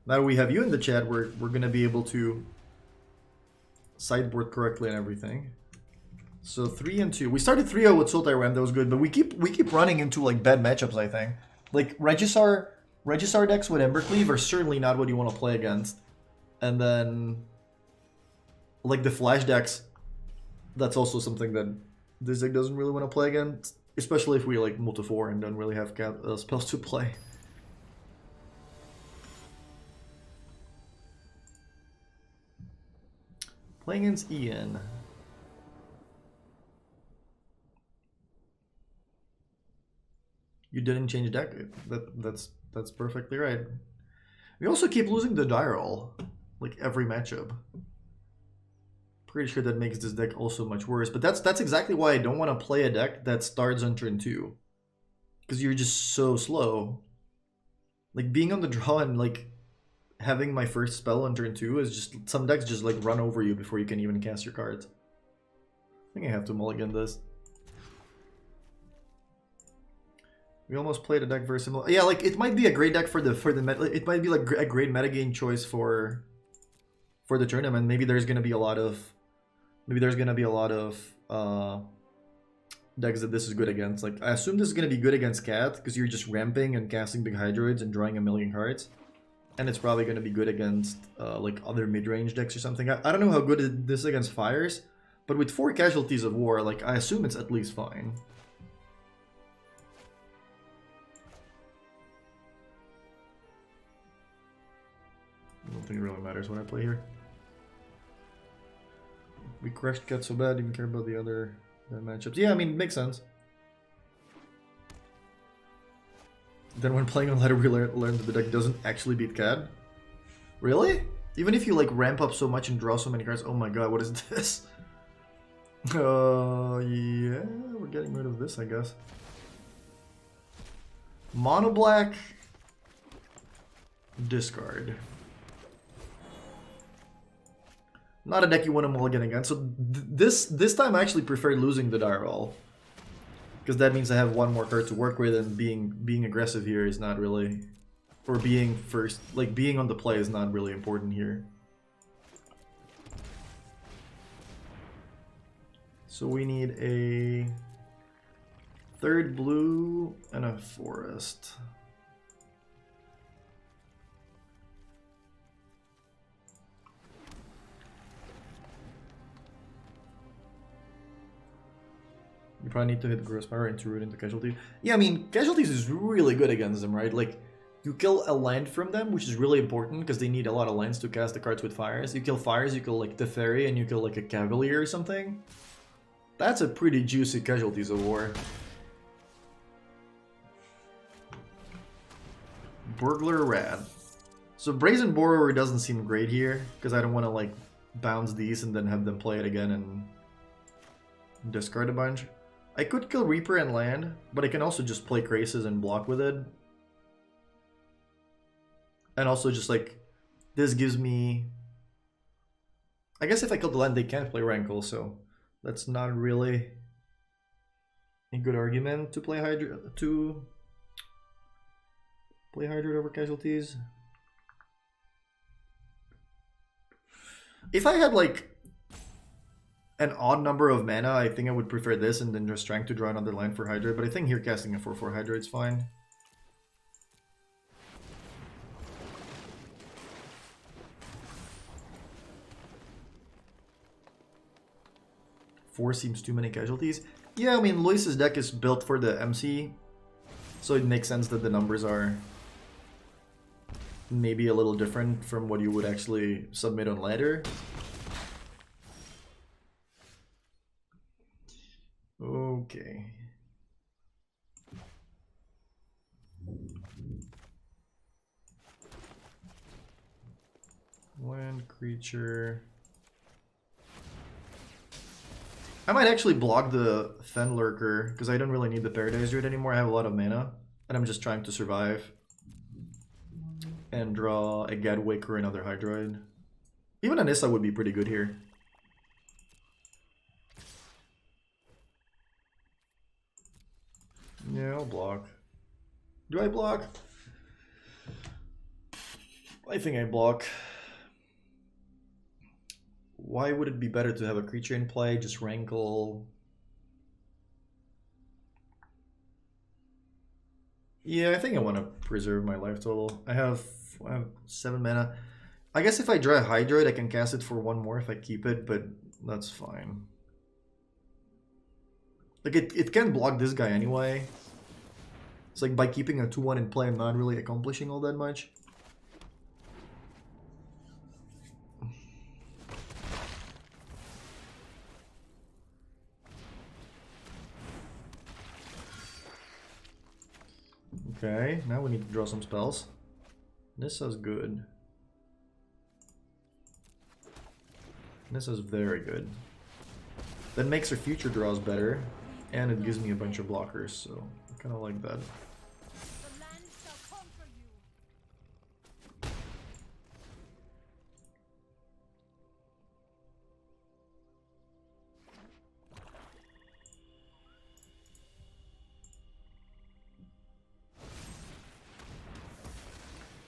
Now we have you in the chat, we're gonna be able to sideboard correctly and everything. So 3 and 2. We started 3-0 with Sultai ramp, that was good, but we keep running into like bad matchups, I think. Like Regisar decks with Embercleave are certainly not what you want to play against. And then like the Flash decks, that's also something that this deck doesn't really want to play against, especially if we like multi-4 and don't really have spells to play. Playing against Ian. You didn't change deck? That's perfectly right. We also keep losing the die roll, like every matchup. Pretty sure that makes this deck also much worse. But that's exactly why I don't want to play a deck that starts on turn 2. Because you're just so slow. Like being on the draw and like having my first spell on turn 2 is just... Some decks just like run over you before you can even cast your cards. I think I have to mulligan this. We almost played a deck very similar. Yeah, like it might be a great deck for the it might be like a great metagame choice for the tournament. Maybe there's gonna be a lot of decks that this is good against. Like I assume this is gonna be good against Cat because you're just ramping and casting big Hydroids and drawing a million cards, and it's probably gonna be good against like other mid-range decks or something. I don't know how good this is against Fires, but with 4 Casualties of War, like I assume it's at least fine. I don't think it really matters what I play here. We crushed Cat so bad, didn't care about the other matchups. Yeah, I mean, makes sense. Then when playing on ladder, we learned that the deck doesn't actually beat Cat. Really? Even if you like ramp up so much and draw so many cards. Oh my god, what is this? Yeah, we're getting rid of this, I guess. Mono black. Discard. Not a deck you want to mulligan against. So this time I actually prefer losing the die roll, because that means I have one more card to work with, and being aggressive here is not really, or being first, like being on the play is not really important here. So we need a 3rd blue and a forest. You probably need to hit Gross Power into root into Casualty. Yeah, I mean, Casualties is really good against them, right? Like, you kill a land from them, which is really important because they need a lot of lands to cast the cards with Fires. You kill Fires, you kill like the Fairy, and you kill like a Cavalier or something. That's a pretty juicy Casualties of War. Burglar Rad. So Brazen Borrower doesn't seem great here because I don't want to like bounce these and then have them play it again and discard a bunch. I could kill Reaper and land, but I can also just play Krasis and block with it. And also just like, this gives me... I guess if I kill the land, they can't play Rankle, so that's not really a good argument to play Hydra over Casualties. If I had like an odd number of mana, I think I would prefer this and then just trying to draw another land for Hydra. But I think here casting a 4/4 Hydra is fine. Four seems too many casualties. Yeah, I mean, Luis's deck is built for the MC, so it makes sense that the numbers are maybe a little different from what you would actually submit on ladder. Okay. Land creature. I might actually block the Fen Lurker because I don't really need the Paradise Druid anymore. I have a lot of mana and I'm just trying to survive and draw a Gadwick or another Hydroid. Even a Nissa would be pretty good here. Yeah, I'll block. Do I block? I think I block. Why would it be better to have a creature in play? Just Rankle. Yeah, I think I want to preserve my life total. I have 7 mana. I guess if I draw a Hydroid, I can cast it for 1 more if I keep it, but that's fine. Like, it can block this guy anyway. It's like by keeping a 2/1 in play, I'm not really accomplishing all that much. Okay, now we need to draw some spells. Nissa's good. Nissa's very good. That makes her future draws better, and it gives me a bunch of blockers, so I kind of like that. The land shall conquer you.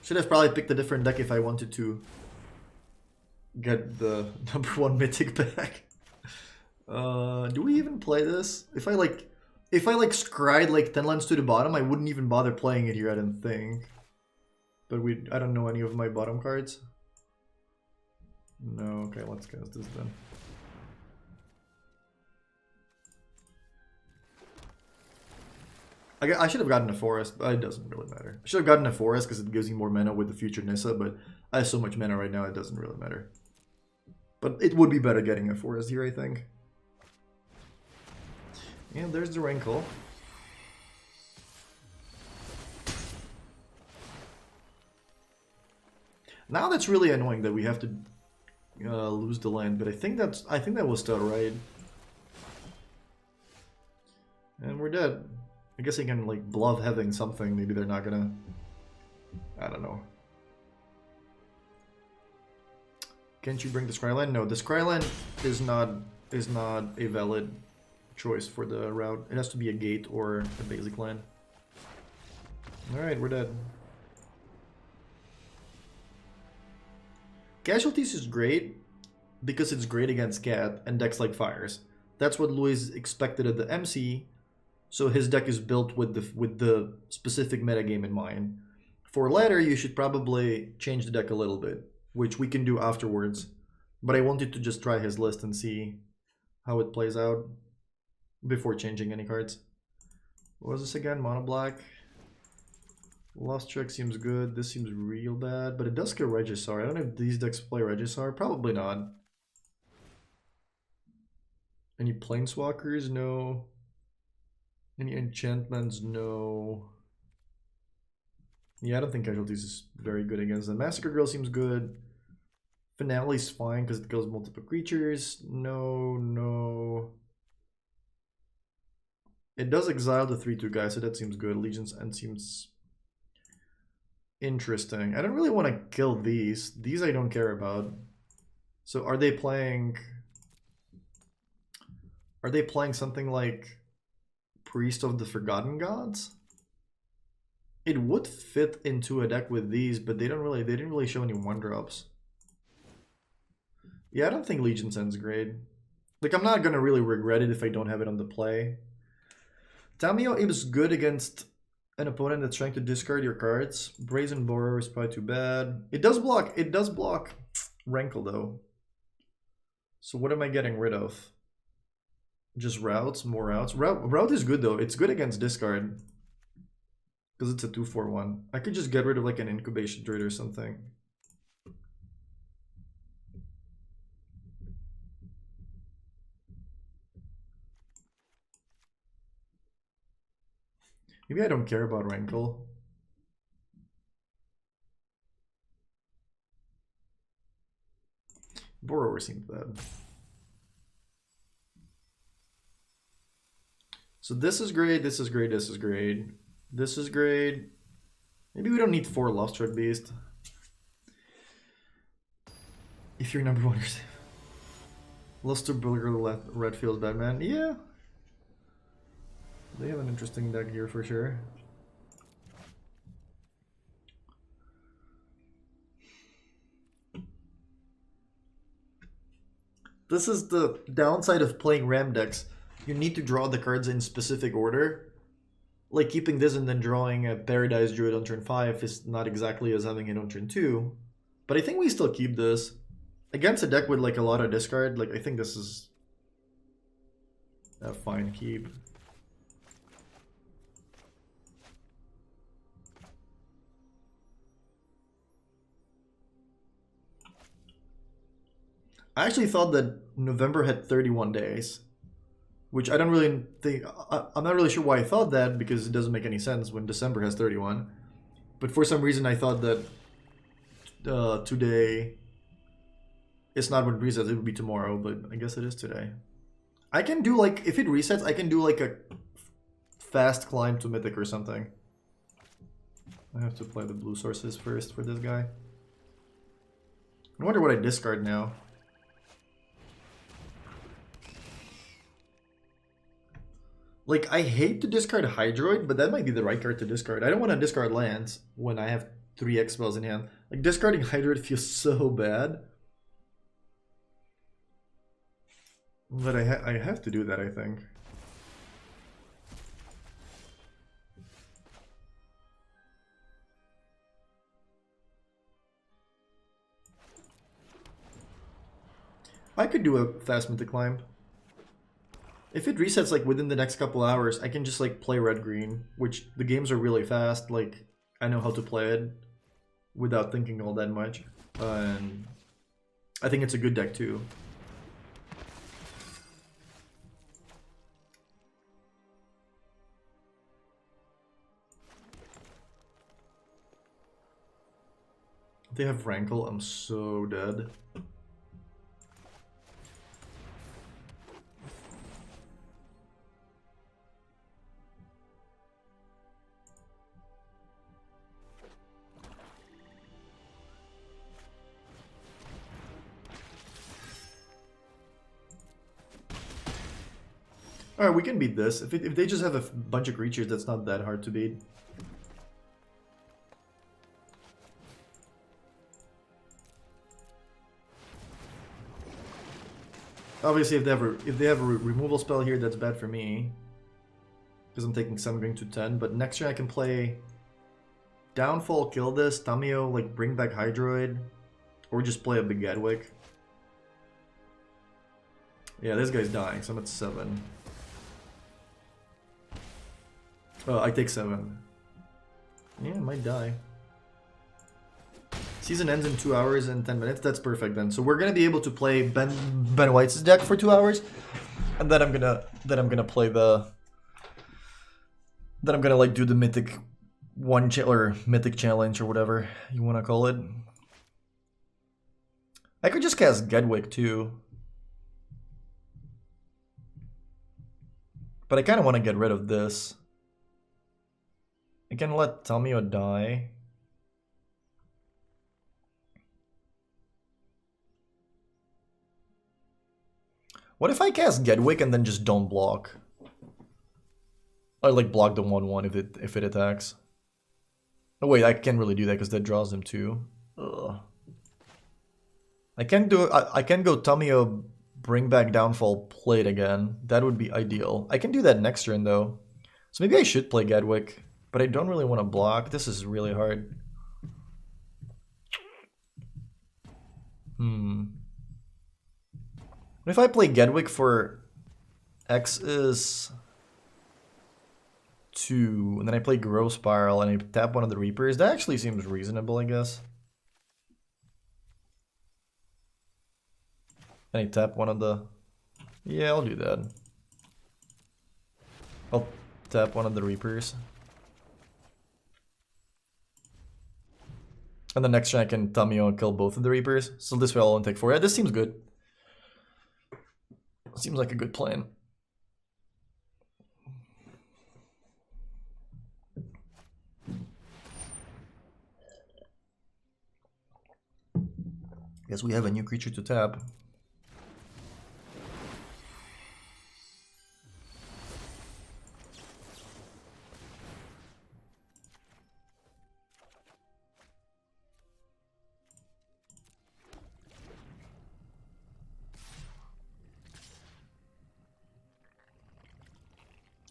Should have probably picked a different deck if I wanted to get the #1 mythic back. Do we even play this? If I scried like 10 lands to the bottom, I wouldn't even bother playing it here, I don't think. But I don't know any of my bottom cards. No, okay, let's cast this then. I should have gotten a forest, but it doesn't really matter. I should have gotten a forest because it gives you more mana with the future Nissa, but I have so much mana right now it doesn't really matter. But it would be better getting a forest here, I think. And there's the Rankle. Now that's really annoying that we have to lose the land, but I think that was still right. And we're dead. I guess I can like bluff having something. Maybe they're not gonna. I don't know. Can't you bring the Scryland? No, the Scryland is not a valid choice for the route. It has to be a gate or a basic land. Alright, we're dead. Casualties is great because it's great against Cat and decks like Fires. That's what Luis expected at the MC, so his deck is built with the specific metagame in mind. For ladder, you should probably change the deck a little bit, which we can do afterwards. But I wanted to just try his list and see how it plays out before changing any cards. What was this again? Mono black. Lost Track seems good. This seems real bad, but it does kill Regisar. I don't know if these decks play Regisar. Probably not. Any Planeswalkers? No. Any enchantments? No. Yeah, I don't think Casualties is very good against them. Massacre Girl seems good. Finale's fine because it kills multiple creatures. No. It does exile the 3/2 guy, so that seems good. Legion's End seems interesting. I don't really want to kill these. These I don't care about. So are they playing something like Priest of the Forgotten Gods? It would fit into a deck with these, but they didn't really show any 1-drops. Yeah, I don't think Legion's End's great. Like, I'm not gonna really regret it if I don't have it on the play. Tamiyo is good against an opponent that's trying to discard your cards. Brazen Borer is probably too bad. It does block Rankle though. So what am I getting rid of? Just routes, more routes. Route is good though. It's good against discard. Because it's a 2/4/1. I could just get rid of like an incubation druid or something. Maybe I don't care about Rankle. Borrower seems bad. So this is great, this is great, this is great. This is great. Maybe we don't need 4 Lovestruck Beast. If you're number 1, you're safe. Luster Burger Red feels bad, man. Yeah. They have an interesting deck here for sure. This is the downside of playing Ram decks. You need to draw the cards in specific order. Like keeping this and then drawing a Paradise Druid on turn 5 is not exactly as having it on turn 2. But I think we still keep this. Against a deck with like a lot of discard, like I think this is a fine keep. I actually thought that November had 31 days. Which I don't really think, I'm not really sure why I thought that, because it doesn't make any sense when December has 31. But for some reason I thought that today, it's not when it resets, it would be tomorrow, but I guess it is today. I can do like, if it resets, I can do like a fast climb to Mythic or something. I have to play the blue sources first for this guy. I wonder what I discard now. Like, I hate to discard Hydroid, but that might be the right card to discard. I don't want to discard lands when I have 3 X spells in hand. Like, discarding Hydroid feels so bad. But I have to do that, I think. I could do a fast Mythic climb. If it resets like within the next couple hours, I can just like play red-green, which the games are really fast. Like, I know how to play it without thinking all that much. And I think it's a good deck too. If they have Rankle, I'm so dead. Alright, we can beat this. If they just have a bunch of creatures, that's not that hard to beat. Obviously, if they have a removal spell here, that's bad for me. Because I'm taking 7 going to 10. But next turn I can play Downfall, kill this, Tamiyo, like bring back Hydroid. Or just play a big Gadwick. Yeah, this guy's dying, so I'm at 7. Oh, I take 7. Yeah, I might die. Season ends in 2 hours and 10 minutes. That's perfect then. So we're gonna be able to play Ben White's deck for 2 hours, and then I'm gonna play the. Then I'm gonna like do the Mythic or Mythic challenge or whatever you wanna call it. I could just cast Gedwick too, but I kind of want to get rid of this. I can let Tamiyo die. What if I cast Gedwick and then just don't block? Or like block the 1/1 if it attacks. Oh wait, I can't really do that because that draws them too. Ugh. I can go Tamiyo bring back Downfall played again. That would be ideal. I can do that next turn though. So maybe I should play Gedwick, but I don't really want to block. This is really hard. If I play Gedwick for X is 2, and then I play Grow Spiral and I tap one of the Reapers, that actually seems reasonable, I guess. And I tap one of the... Yeah, I'll do that. I'll tap one of the Reapers. And the next turn I can Tamio and kill both of the Reapers. So this way I'll only take 4. Yeah, this seems good. Seems like a good plan. Guess we have a new creature to tap.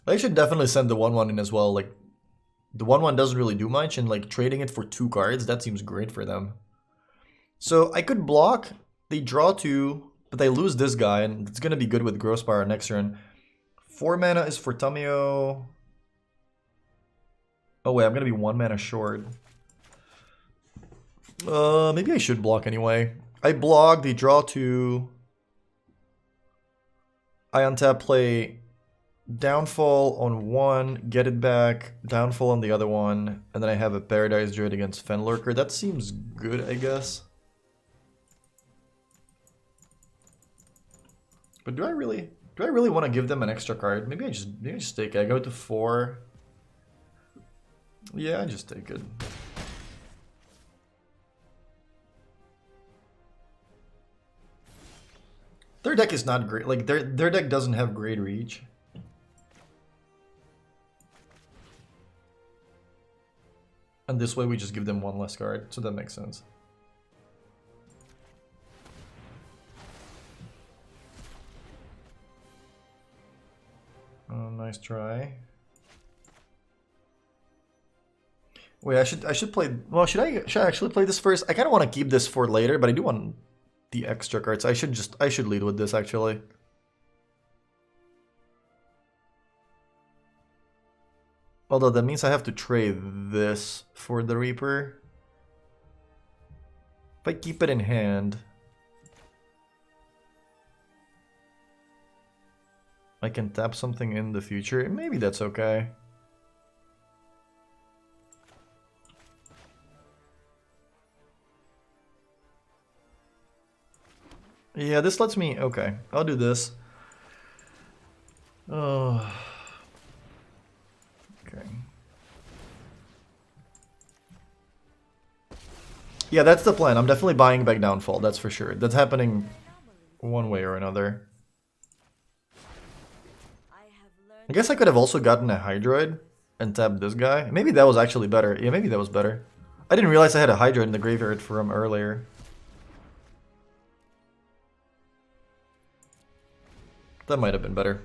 I should definitely send the 1/1 in as well. Like, the 1/1 doesn't really do much, and like trading it for 2 cards, that seems great for them. So I could block, they draw 2, but they lose this guy, and it's gonna be good with Gross Power next turn. 4 mana is for Tamio. Oh wait, I'm gonna be 1 mana short. Maybe I should block anyway. I block, they draw 2. I untap, play Downfall on 1, get it back, Downfall on the other one, and then I have a Paradise Druid against Fenlurker. That seems good, I guess. But do I really want to give them an extra card? Maybe I just take it. I go to 4. Yeah, I just take it. Their deck is not great. Like their deck doesn't have great reach. And this way we just give them 1 less card, so that makes sense. Oh, nice try. Wait, I should play. Well, should I actually play this first? I kind of want to keep this for later, but I do want the extra cards. I should lead with this actually. Although that means I have to trade this for the Reaper. If I keep it in hand, I can tap something in the future. Maybe that's okay. Yeah, this lets me... Okay, I'll do this. Oh... Okay. Yeah, that's the plan. I'm definitely buying back Downfall, that's for sure. That's happening one way or another. I guess I could have also gotten a Hydroid and tapped this guy. Maybe that was actually better. Yeah, maybe that was better. I didn't realize I had a Hydroid in the graveyard from earlier. That might have been better.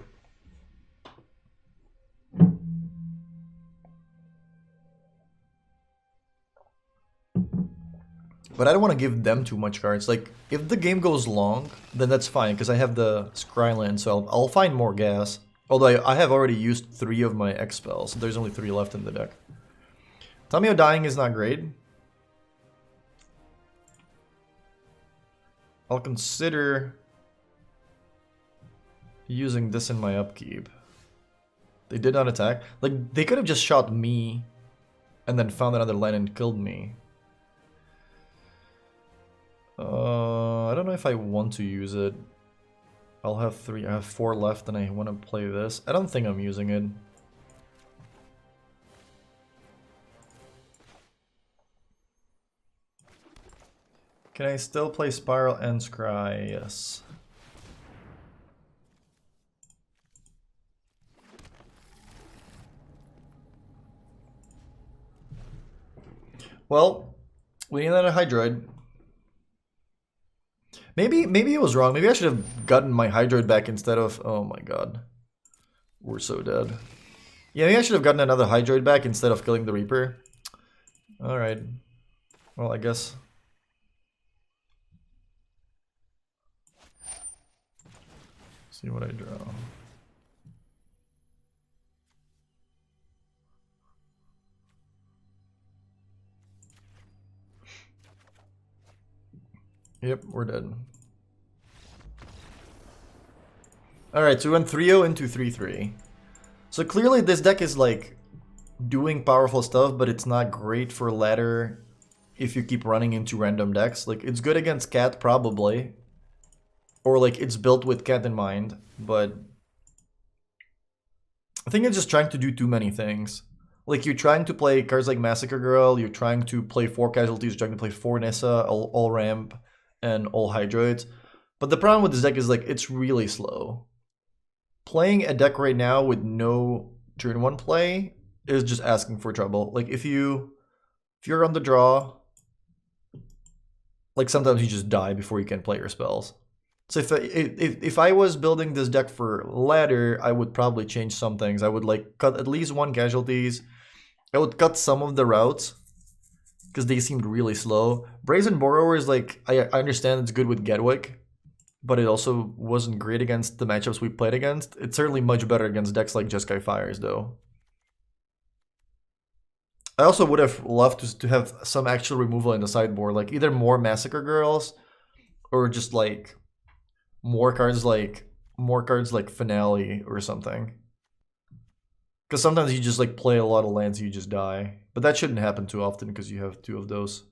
But I don't want to give them too much cards. Like, if the game goes long, then that's fine, because I have the Scryland, so I'll find more gas. Although I have already used 3 of my X spells, so there's only 3 left in the deck. Tamio dying is not great. I'll consider using this in my upkeep. They did not attack. Like, they could have just shot me and then found another land and killed me. I don't know if I want to use it. I have 4 left and I want to play this. I don't think I'm using it. Can I still play Spiral and Scry? Yes. Well, we need another Hydroid. Maybe it was wrong. Maybe I should have gotten my Hydroid back instead of... Oh my god. We're so dead. Yeah, maybe I should have gotten another Hydroid back instead of killing the Reaper. Alright. Well, I guess... See what I draw. Yep, we're dead. Alright, so we went 3-0 into 3-3. So clearly this deck is like doing powerful stuff, but it's not great for ladder if you keep running into random decks. Like, it's good against Cat, probably. Or like, it's built with Cat in mind, but... I think it's just trying to do too many things. Like, you're trying to play cards like Massacre Girl, you're trying to play 4 casualties, you're trying to play 4 Nissa, all ramp, and all Hydroids. But the problem with this deck is, like, it's really slow. Playing a deck right now with no turn 1 play is just asking for trouble. Like, if you're on the draw, like, sometimes you just die before you can play your spells. So if I was building this deck for ladder, I would probably change some things. I would like cut at least 1 casualties. I would cut some of the routes because they seemed really slow. Brazen Borrower is like, I understand it's good with Gedwick, but it also wasn't great against the matchups we played against. It's certainly much better against decks like Jeskai Fires though. I also would have loved to have some actual removal in the sideboard, like either more Massacre Girls or just like more cards like Finale or something. Because sometimes you just like play a lot of lands, you just die. But that shouldn't happen too often because you have 2 of those.